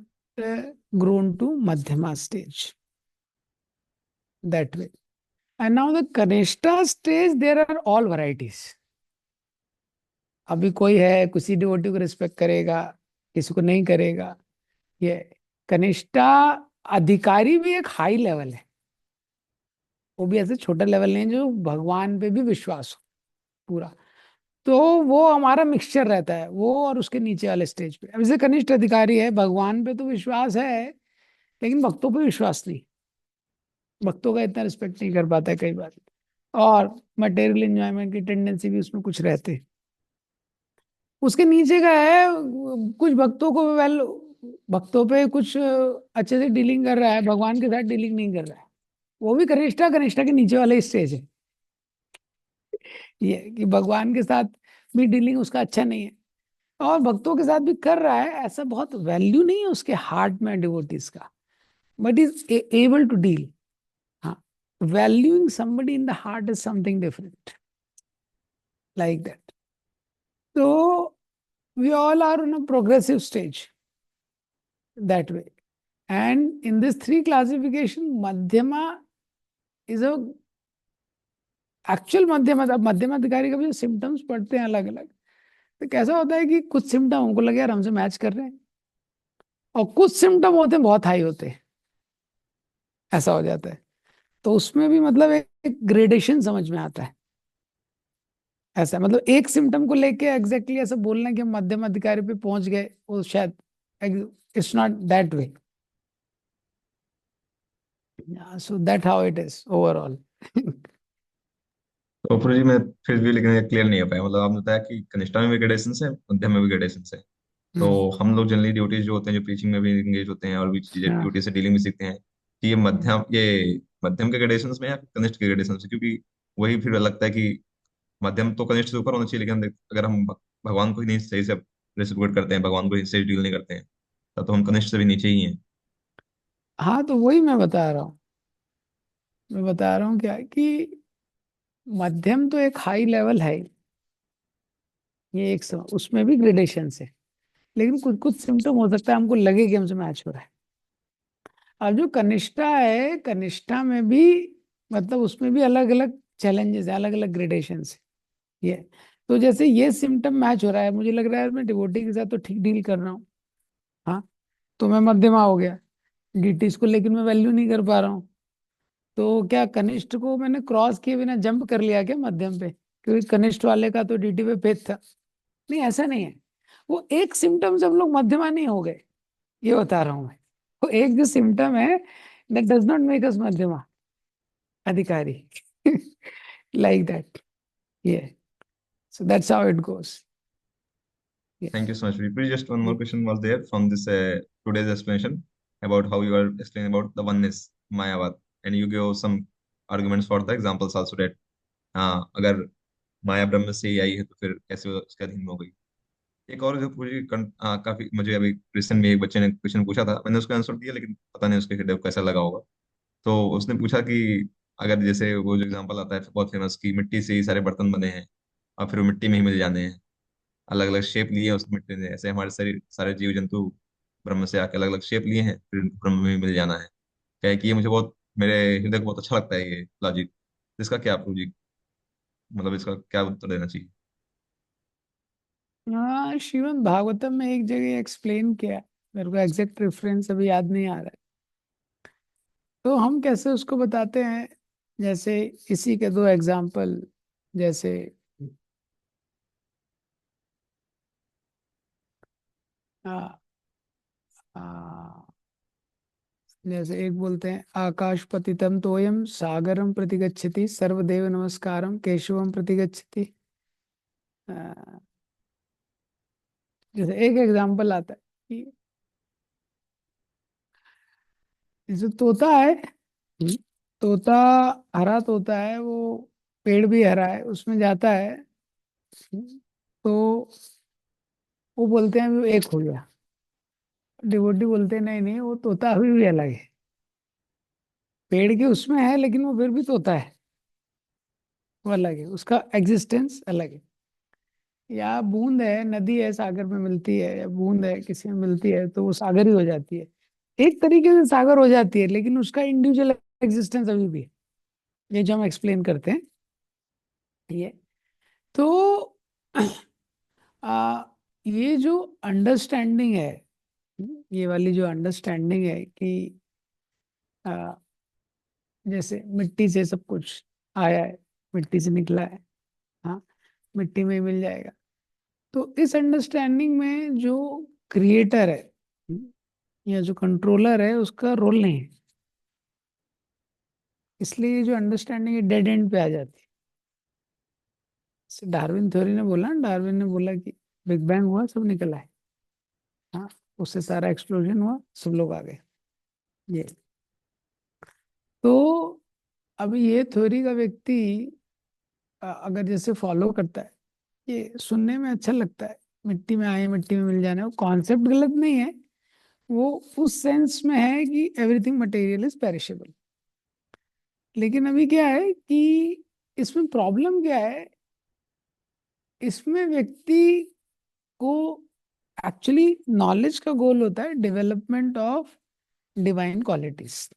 grown to Madhyama stage. That way. And now the Kanishta stage, there are all varieties. अभी कोई है किसी devotee को respect करेगा, किसी को नहीं करेगा. ये कनिष्ठा अधिकारी भी एक हाई लेवल है. वो भी ऐसे छोटा लेवल नहीं जो भगवान पे भी विश्वास हो पूरा. तो वो हमारा मिक्सचर रहता है, वो और उसके नीचे वाले स्टेज पे. अब जैसे कनिष्ठ अधिकारी है, भगवान पे तो विश्वास है लेकिन भक्तों पे विश्वास नहीं. भक्तों का इतना रिस्पेक्ट नहीं कर पाता है कई बार, और मटेरियल एंजॉयमेंट की टेंडेंसी भी उसमें कुछ रहते हैं. उसके नीचे का है कुछ भक्तों को भक्तों पे कुछ अच्छे से डीलिंग कर रहा है, भगवान के साथ डीलिंग नहीं कर रहा है. वो भी कनिष्ठा के नीचे वाले स्टेज है. ये कि भगवान के साथ भी डीलिंग उसका अच्छा नहीं है और भक्तों के साथ भी कर रहा है, ऐसा बहुत वैल्यू नहीं है उसके हार्ट में डिवोटीज का, but is able to deal. हाँ, valuing somebody in the heart is something different, like that. So we all are on a progressive stage that way. And in this three classification, Madhyama is a actual Madhyama. अब मध्यम अधिकारी का भी जो symptoms पढ़ते हैं अलग अलग, तो कैसा होता है कि कुछ सिम्टम हमको लगे यार हमसे मैच कर रहे हैं, और कुछ सिम्टम होते हैं बहुत हाई होते हैं, ऐसा हो जाता है. तो उसमें भी मतलब एक ग्रेडेशन समझ में आता है. ऐसा मतलब एक सिम्टम को लेके एग्जैक्टली ऐसा बोलना कि हम मध्यम अधिकारी पे पहुंच गए, वो शायद it's not that way. So that how it is overall. तो प्रभु जी, मैं फिर भी लेकिन क्लियर नहीं हो पाया. मतलब आपने बताया कि कनिष्ठा में भी ग्रेडेशन है, मध्यम में भी ग्रेडेशन है. तो हम लोग जनरली ड्यूटीज जो होते हैं, जो प्रीचिंग में भी इंगेज होते हैं और भी ड्यूटी से डीलिंग भी सीखते हैं, कि ये मध्यम के ग्रेडेशन में या कनिष्ठ के ग्रेडेशन से? क्योंकि वही फिर लगता है कि मध्यम तो कनिष्ठ से ऊपर होना चाहिए, लेकिन अगर हम भगवान को ही नहीं सही से रेसिप्रोकेट करते हैं, भगवान को ही सही डील नहीं करते हैं, तब तो हम कनिष्ठ से भी नीचे ही हैं. हाँ, तो वही मैं बता रहा हूँ. मैं बता रहा हूँ क्या कि मध्यम तो एक हाई लेवल है, ये एक उसमें भी ग्रेडेशन है, लेकिन कुछ कुछ सिम्टम हो सकता है हमको लगे कि हमसे मैच हो रहा है. अब जो कनिष्ठा है, कनिष्ठा में भी मतलब उसमें भी अलग अलग चैलेंजेस है, अलग अलग ग्रेडेशन है. ये तो जैसे ये सिम्टम मैच हो रहा है, मुझे लग रहा है मैं डिवोटी के साथ तो ठीक डील कर रहा हूँ, हाँ, तो मैं मध्यमा हो गया. डीटीज को लेकिन मैं वैल्यू नहीं कर पा रहा हूँ, तो क्या कनिष्ठ को मैंने क्रॉस किए बिना जंप कर लिया क्या मध्यम पे, क्योंकि कनिष्ठ वाले का तो डीटी पे फेथ था? नहीं, ऐसा नहीं है. वो एक सिम्टम से हम लोग मध्यमा नहीं हो गए, ये बता रहा हूं मैं. वो एक जो सिम्टम है, that does not make us मध्यमा अधिकारी. Like that. ये so that's how it goes. Yeah. Thank you so much, Vipul. Just one more question was there from this today's explanation about how you are explaining about the oneness, Mayavad, and you give some arguments for the examples also that अगर माया ब्रह्म से ही आई है तो फिर कैसे उसका अधीन हो गई. एक और जो पूरी काफी मुझे अभी रिसेंट में एक बच्चे ने क्वेश्चन पूछा था, मैंने उसका आंसर दिया, लेकिन पता नहीं उसके हृदय को कैसा लगा होगा. तो उसने पूछा कि अगर जैसे वो जो एग्जांपल आता है बहुत फेमस, कि मिट्टी से ही सारे बर्तन बने हैं और फिर वो मिट्टी में ही मिल जाने हैं, अलग अलग शेप लिए उस मिट्टी ने, ऐसे हमारे शरीर सारे जीव जंतु ब्रह्म से आके अलग अलग शेप लिए हैं, फिर ब्रह्म में मिल जाना है. क्या है कि ये मुझे बहुत मेरे हृदय को बहुत अच्छा लगता है ये लॉजिक। इसका क्या प्रूव जी, मतलब इसका क्या उत्तर देना चाहिए? हाँ, श्रीमद् भागवतम में एक जगह एक्सप्लेन किया है, मेरे को एग्जैक्ट रेफरेंस अभी याद नहीं आ रहा है। तो हम कैसे उसको बताते हैं, जैसे इसी के दो एग्जाम्पल, जैसे आ, आ, जैसे एक बोलते हैं, आकाश पतितम तोयम सागरम प्रतिगच्छति सर्वदेव नमस्कारम केशवम प्रतिगच्छति। आ, जैसे एक एग्जाम्पल आता है कि जैसे तोता है, तोता, हरा तोता है वो, पेड़ भी हरा है, उसमें जाता है, तो वो बोलते हैं अभी वो एक हो गया। डिवोटी बोलते हैं नहीं नहीं, वो तोता अभी भी अलग है, पेड़ के उसमें है लेकिन वो फिर भी तोता है, वो अलग है, उसका एग्जिस्टेंस अलग है। या बूंद है, नदी है सागर में मिलती है, या बूंद है किसी में मिलती है तो वो सागर ही हो जाती है, एक तरीके से सागर हो जाती है, लेकिन उसका इंडिविजुअल एग्जिस्टेंस अभी भी है। ये जो हम एक्सप्लेन करते हैं ये, तो आ, ये जो अंडरस्टैंडिंग है, ये वाली जो अंडरस्टैंडिंग है कि आ, जैसे मिट्टी से सब कुछ आया है, मिट्टी से निकला है, हाँ, मिट्टी में ही मिल जाएगा, तो इस अंडरस्टैंडिंग में जो क्रिएटर है या जो कंट्रोलर है उसका रोल नहीं है, इसलिए ये जो अंडरस्टैंडिंग है डेड एंड पे आ जाती है। जैसे डार्विन थ्योरी ने बोला, डार्विन ने बोला कि बिग बैंग हुआ, सब निकला है, हाँ, उससे सारा एक्सप्लोजन हुआ, सब लोग आ गए, ये। तो अब ये थ्योरी का व्यक्ति अगर जैसे फॉलो करता है, ये सुनने में अच्छा लगता है, मिट्टी में आए मिट्टी में मिल जाना, वो कॉन्सेप्ट गलत नहीं है, वो उस सेंस में है कि एवरीथिंग मटेरियल इज पेरिशेबल। लेकिन अभी क्या है कि इसमें प्रॉब्लम क्या है, इसमें व्यक्ति को एक्चुअली नॉलेज का गोल होता है डेवलपमेंट ऑफ डिवाइन क्वालिटीज।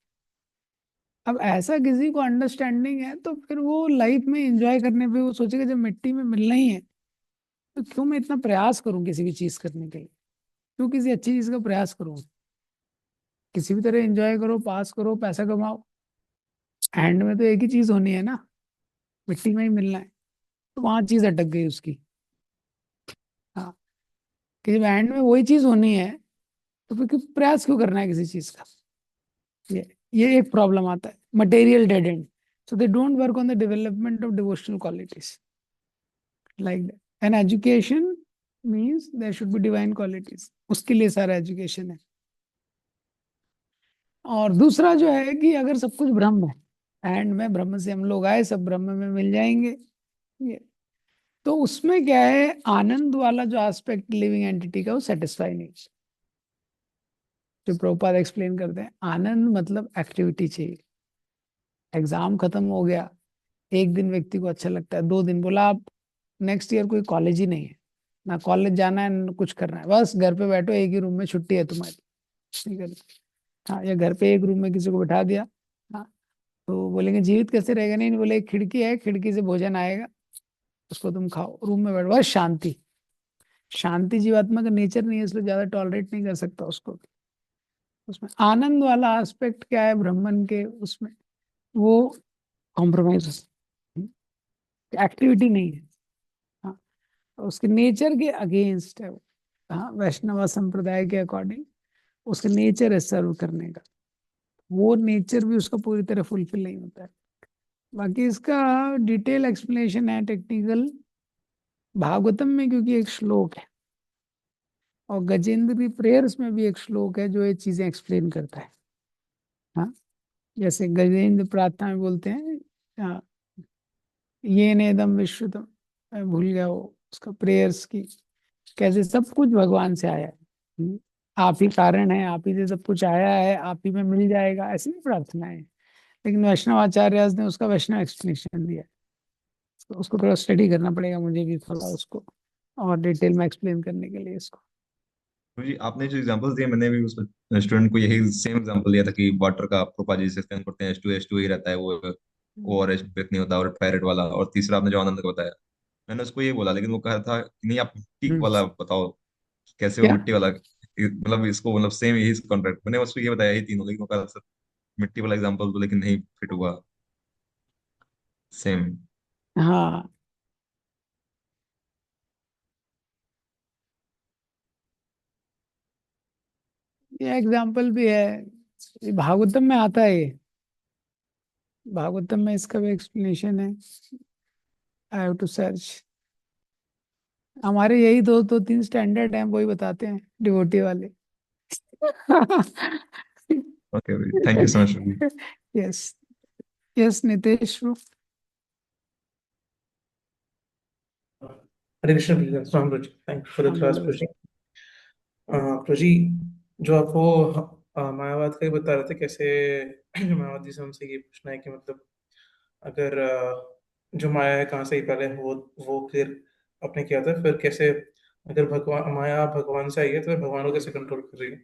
अब ऐसा किसी को अंडरस्टैंडिंग है तो फिर वो लाइफ में एंजॉय करने पे वो सोचेगा जब मिट्टी में मिलना ही है तो क्यों मैं इतना प्रयास करूं किसी भी चीज करने के लिए, क्यों किसी अच्छी चीज का प्रयास करूं। किसी भी तरह एंजॉय करो, पास करो, पैसा कमाओ, एंड में तो एक ही चीज होनी है ना, मिट्टी में ही मिलना है। तो वहां चीज अटक गई उसकी। हाँ, कि जब एंड में वही चीज होनी है तो फिर प्रयास क्यों करना है किसी चीज का। ये एक प्रॉब्लम आता है, material dead end. So they don't work on the development of devotional qualities like that. And education means there should be divine qualities, उसके लिए सारा एजुकेशन है। और दूसरा जो है कि अगर सब कुछ ब्रह्म है, एंड में ब्रह्म से हम लोग आए, सब ब्रह्म में मिल जाएंगे, ये, तो उसमें क्या है, आनंद वाला जो एस्पेक्ट लिविंग एंटिटी का वो सेटिस्फाई नहीं। जो प्रभुपाद एक्सप्लेन करते हैं, आनंद मतलब एक्टिविटी चाहिए। एग्जाम खत्म हो गया, एक दिन व्यक्ति को अच्छा लगता है, 2 दिन बोला आप नेक्स्ट ईयर कोई कॉलेज ही नहीं है, ना कॉलेज जाना है ना कुछ करना है, बस घर पे बैठो, एक ही रूम में छुट्टी है तुम्हारी, ठीक है। हाँ, या घर पे एक रूम में किसी को बिठा दिया, हाँ, तो बोलेंगे जीवित कैसे रहेगा, नहीं नहीं, बोले एक खिड़की है, खिड़की से भोजन आएगा, उसको तुम खाओ, रूम में बैठो, बस शांति। शांति जीवात्मा का नेचर नहीं है, इसलिए ज्यादा टॉलरेट नहीं कर सकता उसको। उसमें आनंद वाला एस्पेक्ट क्या है ब्राह्मण के, उसमें वो कॉम्प्रोमाइज, एक्टिविटी नहीं है, हाँ, उसके नेचर के अगेंस्ट है वो। हाँ, वैष्णव संप्रदाय के अकॉर्डिंग उसका नेचर है सर्व करने का, वो नेचर भी उसका पूरी तरह फुलफिल नहीं होता है। बाकी इसका डिटेल एक्सप्लेनेशन है टेक्निकल भागवतम में, क्योंकि एक श्लोक है, और गजेंद्र की प्रेयर्स में भी एक श्लोक है जो ये चीजें एक्सप्लेन करता है। हाँ, जैसे गजेंद्र प्रार्थना में बोलते हैं, हाँ, ये नेदम विश्रुतम, मैं भूल गया वो उसका प्रेयर्स की, कैसे सब कुछ भगवान से आया है, आप ही कारण है, आप ही से सब कुछ आया है, आप ही में मिल जाएगा, ऐसी भी प्रार्थना है। लेकिन वैष्णव आचार्य ने उसका वैष्णव एक्सप्लेनेशन दिया है। तो उसको थोड़ा स्टडी करना पड़ेगा मुझे भी, थोड़ा उसको और डिटेल में एक्सप्लेन करने के लिए इसको। जी आपने जो एग्जांपल्स दिए मैंने भी उस स्टूडेंट को यही सेम एग्जांपल दिया था कि वाटर का प्रोपाजी सिस्टम करते हैं H2 ही रहता है वो ORH ब्रेक नहीं होता, और पैरेट वाला, और तीसरा आपने जो आनंद का बताया मैंने उसको ये बोला, लेकिन वो कह रहा था कि नहीं आप मिट्टी हम्म, वाला बताओ कैसे वो क्या? मिट्टी वाला, मतलब इसको मतलब सेम यही कॉन्ट्रैक्ट मैंने उसको ये बताया, यही तीनों, लेकिन वो कह रहा था मिट्टी वाला एग्जांपल तो लेकिन नहीं फिट हुआ सेम। हाँ, ये एग्जाम्पल भी है, ये भागवतम में आता है, ये भागवतम में इसका भी एक्सप्लेनेशन है। I have to search. हमारे यही दो तीन स्टैंडर्ड हैं, वही बताते हैं डिवोटी वाले। Okay, thank you so much. Yes, yes Nitesh bro. Hare Krishna भैया, Ram Ruchi, thank you for the class प्रजी। प्रजी, जो आप वो मायावाद का ही बता रहे थे, कैसे जो मायावादी से हमसे ये पूछना है कि मतलब अगर जो माया है कहाँ से ही पहले वो क्लियर आपने किया था, फिर कैसे अगर भगवान माया भगवान से आई है तो फिर भगवान को कैसे कंट्रोल कर रही है।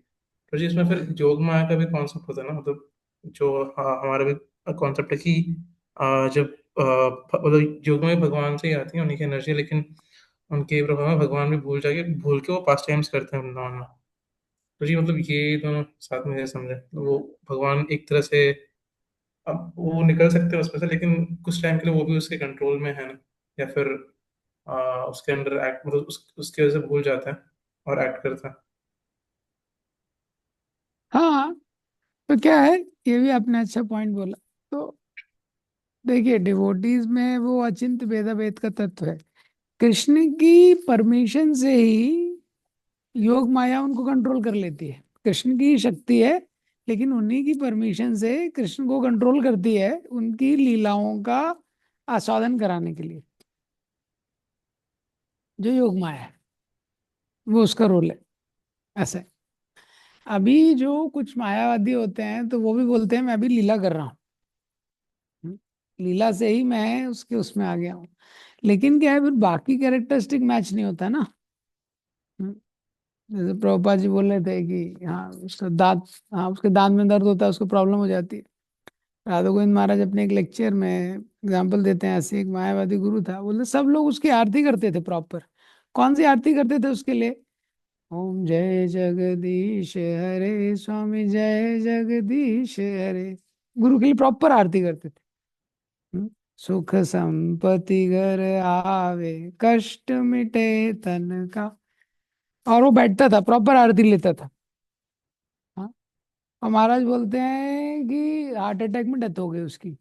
तो जी इसमें फिर योग माया का भी कॉन्सेप्ट होता है ना, मतलब जो हमारा भी कॉन्सेप्ट है कि जब मतलब योग में भी भगवान से ही आती है उन्हीं की एनर्जी, लेकिन उनके प्रभाव में भगवान भी भूल के वो पास टाइम्स करते हैं वृंदावन में। तो जी मतलब ये दोनों साथ में कैसे समझे, तो वो भगवान एक तरह से अब वो निकल सकते हैं उसमें से, लेकिन कुछ टाइम के लिए वो भी उसके कंट्रोल में है ना, या फिर उसके अंडर एक्ट, मतलब उसकी वजह से भूल जाता है और एक्ट करता है। हाँ, तो क्या है, ये भी आपने अच्छा पॉइंट बोला। तो देखिए, डिवोटीज में वो अचिंत्य भेदा भेद का तत्व है। कृष्ण की परमिशन से ही योग माया उनको कंट्रोल कर लेती है। कृष्ण की शक्ति है, लेकिन उन्हीं की परमिशन से कृष्ण को कंट्रोल करती है, उनकी लीलाओं का आस्वादन कराने के लिए। जो योग माया है वो उसका रोल है। ऐसा है। अभी जो कुछ मायावादी होते हैं तो वो भी बोलते हैं मैं अभी लीला कर रहा हूँ, लीला से ही मैं उसके उसमें आ गया हूँ। लेकिन क्या है, फिर बाकी कैरेक्टरिस्टिक मैच नहीं होता ना। हम्म, जैसे प्रभुपाद जी बोल रहे थे कि हाँ उसका दांत, हाँ उसके दांत में दर्द होता है, उसको प्रॉब्लम हो जाती है। राधा गोविंद महाराज अपने एक लेक्चर में एग्जाम्पल देते हैं, ऐसे एक मायावादी गुरु था, बोले सब लोग उसकी आरती करते थे प्रॉपर। कौन सी आरती करते थे उसके लिए? ओम जय जगदीश हरे स्वामी जय जगदीश हरे, गुरु के लिए प्रॉपर आरती करते थे। सुख संपत्ति घर आवे, कष्ट मिटे तन का। और वो बैठता था, प्रॉपर आरती लेता था। हाँ, और महाराज बोलते हैं कि हार्ट अटैक में डेथ हो गई उसकी।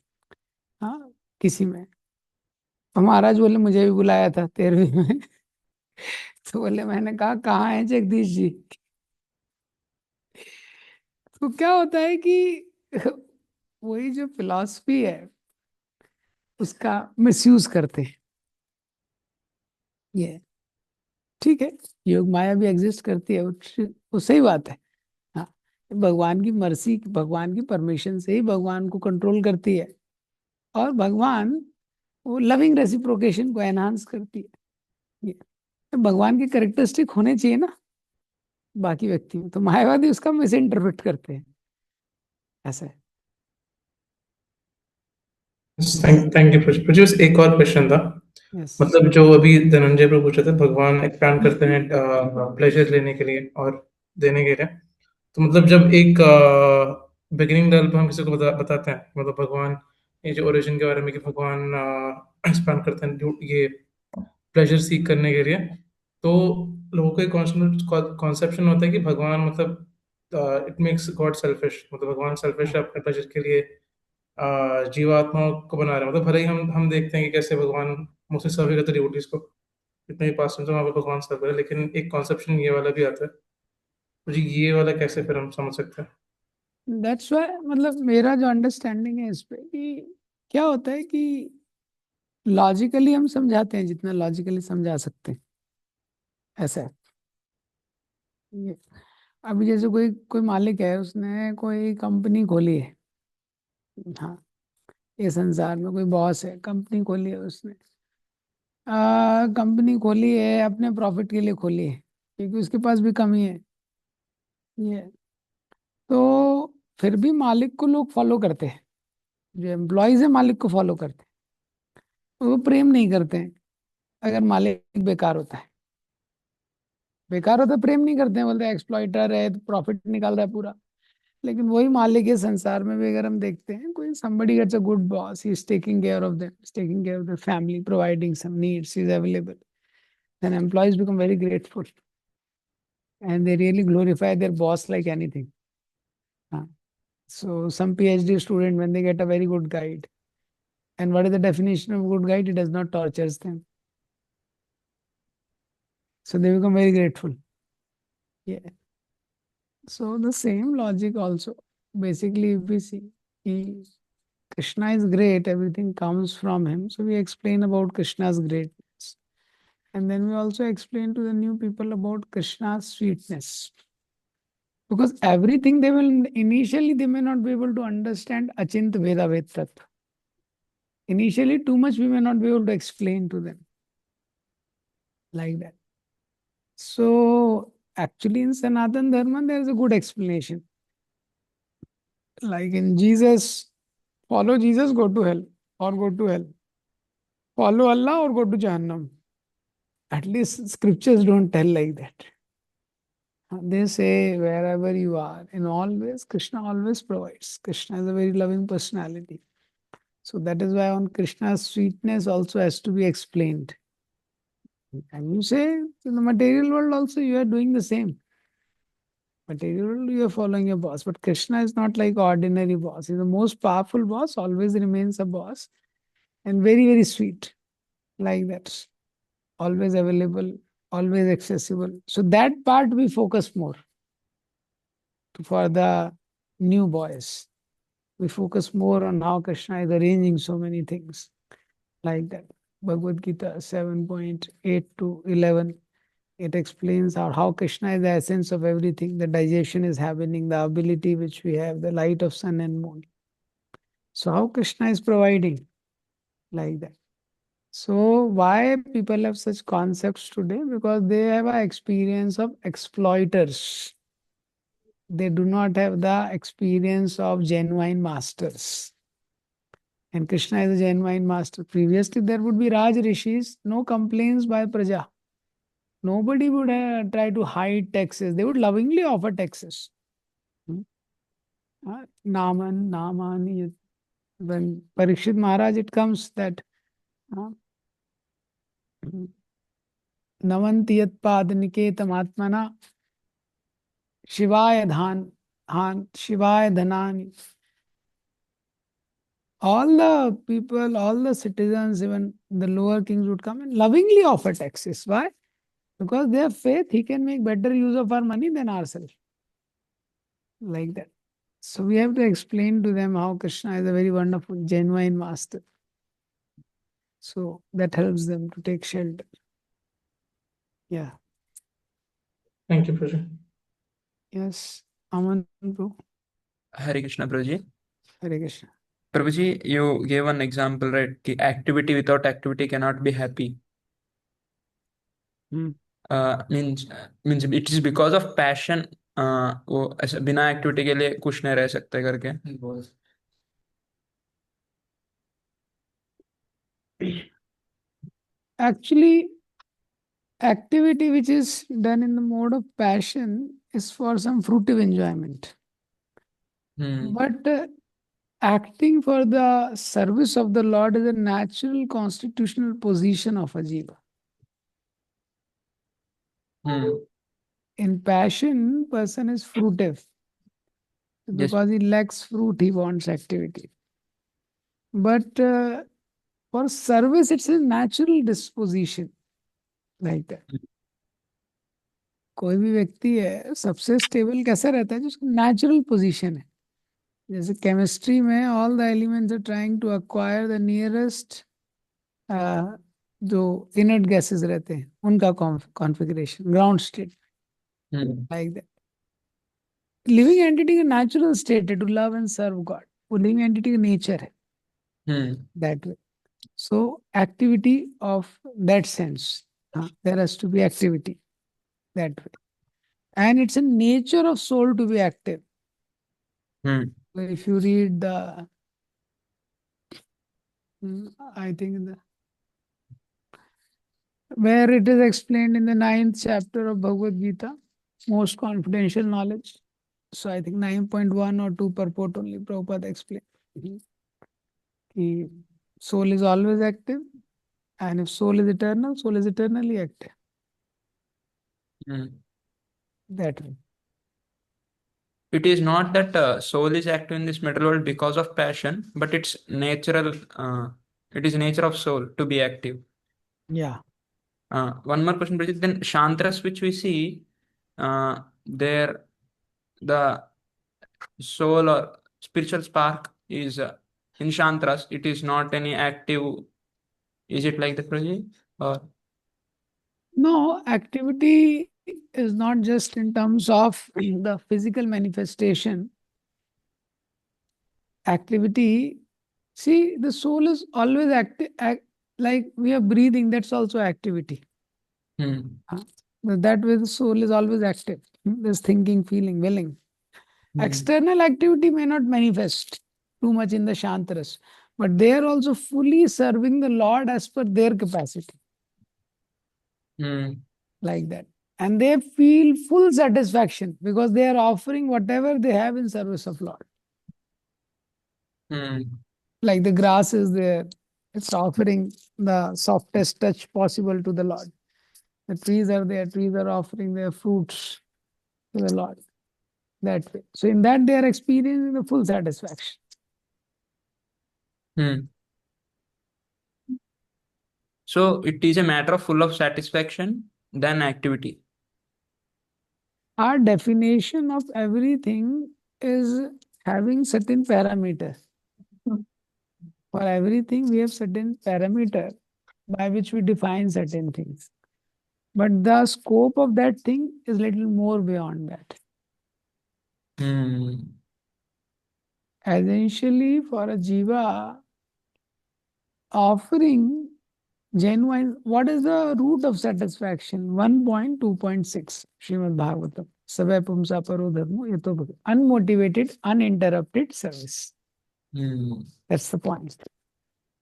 हाँ, किसी में। और महाराज बोले मुझे भी बुलाया था 13वीं में। तो बोले, मैंने कहा कहाँ है जगदीश जी? तो क्या होता है कि वही जो फिलॉसफी है उसका मिसयूज करते हैं। ये ठीक है, योग माया भी एग्जिस्ट करती है, वो सही बात है। हाँ, भगवान की मर्जी, भगवान की परमिशन से ही भगवान को कंट्रोल करती है। और भगवान वो लविंग रेसिप्रोकेशन को एनहांस करती है। ये तो भगवान के कैरेक्टरिस्टिक होने चाहिए ना बाकी व्यक्ति में, तो मायावादी उसका मिस इंटरप्रेट करते हैं। ऐसा है। Thank you प्रजी। प्रजी, बस एक और क्वेश्चन था, यस। मतलब जो अभी धनंजय पर पूछ रहे थे, भगवान एक्सपैंड करते हैं प्लेजर लेने के लिए और देने के लिए। तो मतलब जब एक बिगिनिंग लेवल पे हम किसी को बताते हैं, मतलब भगवान, ये जो ओरिजिन के बारे में कि भगवान एक्सपैंड करते हैं ये प्लेजर सीख करने के लिए, तो लोगों को एक कॉन्सेप्शन होता है कि भगवान मतलब इट मेक्स गॉड सेल्फिश, मतलब भगवान सेल्फिश है, अपने प्लेजर के लिए जीवात्माओं को बना रहे हैं। मतलब भले ही हम देखते हैं कि कैसे भगवान मुझसे सर्व करते डिवोटीज को, इतने ही पास में वहाँ पे भगवान सर्व करे, लेकिन एक कॉन्सेप्शन ये वाला भी आता है। तो जी ये वाला कैसे फिर हम समझ सकते हैं? दैट्स व्हाई, मतलब मेरा जो अंडरस्टैंडिंग है इस पे कि क्या होता है कि लॉजिकली हम समझाते हैं जितना लॉजिकली समझा सकते हैं। ऐसा है। ये अभी जैसे कोई कोई मालिक है, उसने कोई कंपनी खोली है। हाँ, ये संसार में कोई बॉस है, कंपनी खोली है उसने। कंपनी खोली है अपने प्रॉफिट के लिए खोली है, क्योंकि उसके पास भी कमी है। ये तो फिर भी मालिक को लोग फॉलो करते हैं, जो एम्प्लॉयज है मालिक को फॉलो करते हैं, वो प्रेम नहीं करते हैं। अगर मालिक बेकार होता है, बेकार होता है, प्रेम नहीं करते हैं, बोलते हैं एक्सप्लॉइटर है तो प्रॉफिट निकाल रहा है पूरा। लेकिन वही मालिक है संसार में भी अगर हम देखते हैं, कोई somebody gets a good boss, he is taking care of them, is taking care of their family, providing some needs, is available, then employees become very grateful and they really glorify their boss like anything. So some PhD student, when they get a very good guide, and what is the definition of good guide? It does not tortures them. So they become very grateful. Yeah. So the same logic also. Basically, if we see Krishna is great, everything comes from him. So we explain about Krishna's greatness. And then we also explain to the new people about Krishna's sweetness. Because everything they will initially they may not be able to understand Achint Veda Vedat. Initially, too much we may not be able to explain to them like that. So actually in Sanatan Dharma there is a good explanation. Like in Jesus, follow Jesus, go to hell or go to hell. Follow Allah or go to Jahannam. At least scriptures don't tell like that. They say wherever you are, in all ways, Krishna always provides. Krishna is a very loving personality. So that is why on Krishna's sweetness also has to be explained. And you say in the material world also you are doing the same. Material world you are following your boss. But Krishna is not like ordinary boss. He's the most powerful boss, always remains a boss. And very, very sweet. Like that. Always available, always accessible. So that part we focus more. For the new boys, we focus more on how Krishna is arranging so many things like that. Bhagavad Gita 7.8 to 11, it explains how Krishna is the essence of everything. The digestion is happening, the ability which we have, the light of sun and moon. So how Krishna is providing like that. So why people have such concepts today? Because they have an experience of exploiters. They do not have the experience of genuine masters. And Krishna is a genuine master. Previously, there would be Raj Rishis, no complaints by Praja. Nobody would try to hide taxes. They would lovingly offer taxes. Namani. When Parikshit Maharaj, it comes that Navanti yat pad niketam atmana Shivaya Shivaya dhanani. All the people, all the citizens, even the lower kings would come and lovingly offer taxes. Why? Because they have faith he can make better use of our money than ourselves. Like that. So we have to explain to them how Krishna is a very wonderful, genuine master. So that helps them to take shelter. Yeah. Thank you, Prabhu. Yes. Aman Prabhu. Hare Krishna, Prabhuji. Hare Krishna. Prabhuji, you gave one example, right? Ki activity without activity cannot be happy. Means it is because of passion. वो ऐसे बिना activity के लिए कुछ नहीं रह सकते करके. Actually, activity which is done in the mode of passion is for some fruitive enjoyment. But acting for the service of the Lord is a natural constitutional position of a jiva. In passion, person is fruitive. Because he lacks fruit, he wants activity. But for service, it's a natural disposition. Like that. कोई भी व्यक्ति है सबसे stable कैसा रहता है जिसका natural position है. जैसे केमिस्ट्री में all the elements are trying to acquire the nearest जो इनर्ट गैसेस रहते हैं उनका configuration ground state like that. Living entity का नेचुरल स्टेट है to love and serve God. वो लिविंग एंटिटी का नेचर है that way. So activity of that sense there has to be activity that way. And it's a nature of soul to be active. Hmm. So if you read I think where it is explained in the 9th chapter of Bhagavad Gita, most confidential knowledge. So I think 9.1 or 2 purport only Prabhupada explained. The soul is always active, and if soul is eternally active. Hmm. That way. It is not that soul is active in this material world because of passion, but it's natural. It is nature of soul to be active. Yeah. One more question, Bridget. Then Shantras, which we see, there the soul or spiritual spark is in Shantras. It is not any active. Is it like that, Bridget? Or No, activity is not just in terms of the physical manifestation. Activity, see, the soul is always active. Like we are breathing, that's also activity. hmm. That way, the soul is always active. There's thinking, feeling, willing. Hmm. External activity may not manifest too much in the Shantras, but they are also fully serving the Lord as per their capacity. Hmm. Like that. And they feel full satisfaction because they are offering whatever they have in service of Lord. Hmm. Like the grass is there, it's offering the softest touch possible to the Lord. The trees are there, trees are offering their fruits to the Lord. That way. So in that they are experiencing the full satisfaction. Hmm. So it is a matter of full of satisfaction than activity. Our definition of everything is having certain parameters. For everything, we have certain parameter by which we define certain things. But the scope of that thing is little more beyond that. Hmm. Essentially, for a jiva, offering genuine, what is the root of satisfaction? 1.2.6 Srimad Bhagavatam. Savai pumsa paro dharmo yato bhakti. Unmotivated, uninterrupted service. Hmm. That's the point.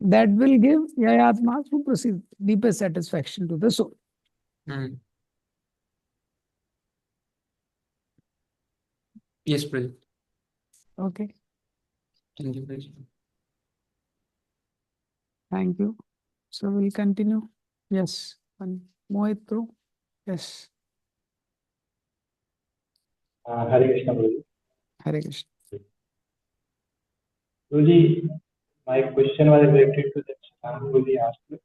That will give yayatma suprasid, deepest satisfaction to the soul. Hmm. Yes, Bridget. Okay. Thank you, Bridget. Thank you. So we'll continue. Yes. One Mohit Pro. Yes. Hare Krishna, Guruji. Hare Krishna. Guruji, my question was related to that Shashank Guruji asked, like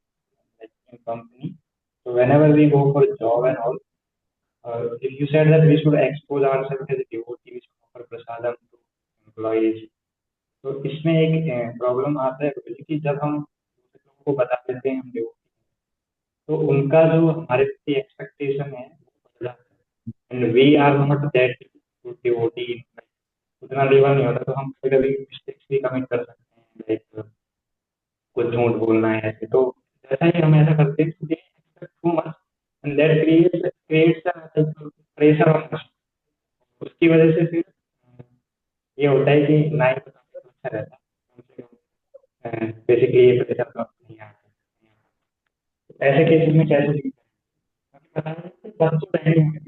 in company. So whenever we go for job and all, if you said that we should expose ourselves as a devotee, we should offer prasadam to employees. तो इसमें एक problem आता है गुरुजी कि जब हम दूसरे लोगों को बता देते हैं हम devotee, तो उनका जो हमारे प्रति एक्सपेक्टेशन है वो बढ़ जाता है and we are not that good devotee, उतना लेवल नहीं होता, तो हम कभी कभी मिस्टेक्स भी कमिट कर सकते हैं, लाइक कुछ झूठ बोलना है ऐसे। तो जैसा ही हम ऐसा करते हैं they expect too much and that creates pressure on us. उसकी वजह से फिर ये होता है कि ना ही तो अच्छा रहता है, बेसिकली ये प्रेशर तो नहीं आता। तो ऐसे केसेस में कैसे डील करें? बताया कि बच्चों नहीं होंगे,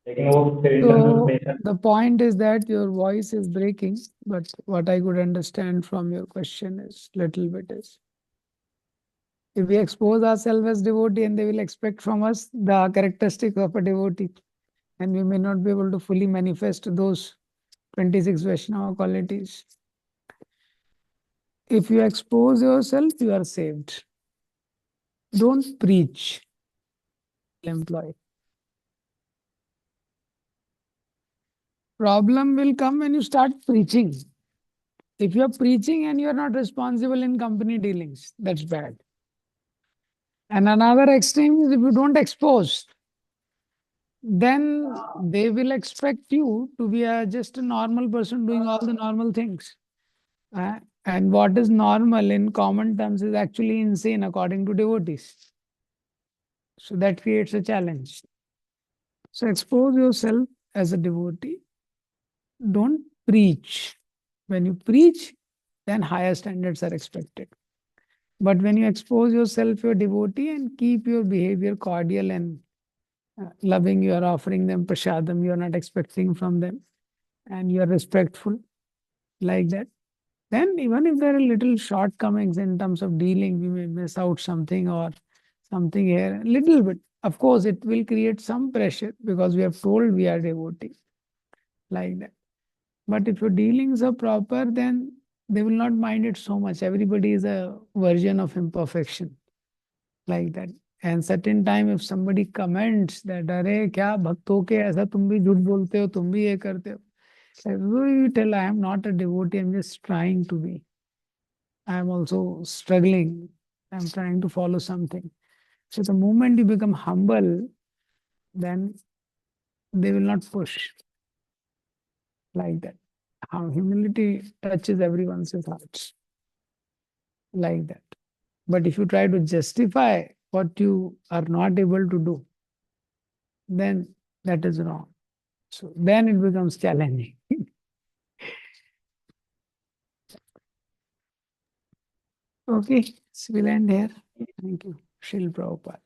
लेकिन वो प्रेशर जो So pressure the point is that your voice is breaking, but what I could understand from your question is little bit is if we expose ourselves as devotee and they will expect from us the characteristics of a devotee, and we may not be able to fully manifest those 26 Vaishnava qualities. If you expose yourself, you are saved. Don't preach. Employ. Problem will come when you start preaching. If you are preaching and you are not responsible in company dealings, that's bad. And another extreme is if you don't expose, then they will expect you to be just a normal person doing all the normal things. And what is normal in common terms is actually insane according to devotees. So that creates a challenge. So expose yourself as a devotee. Don't preach. When you preach, then higher standards are expected. But when you expose yourself, your devotee, and keep your behavior cordial and loving, you are offering them prasadam, you are not expecting from them, and you are respectful like that. Then even if there are little shortcomings in terms of dealing, we may miss out something or something here, a little bit. Of course, it will create some pressure because we have told we are devotee, like that. But if your dealings are proper, then they will not mind it so much. Everybody is a version of imperfection, like that. And certain time, if somebody comments that, "अरे क्या भक्त हो के ऐसा तुम भी झूठ बोलते हो, तुम भी ये करते हो," so you tell, "I am not a devotee. I'm just trying to be. I am also struggling. I'm trying to follow something." So the moment you become humble, then they will not push, like that. How humility touches everyone's hearts, like that. But if you try to justify what you are not able to do, then that is wrong. So then it becomes challenging. Okay, so we'll end here. Thank you. Srila Prabhupada.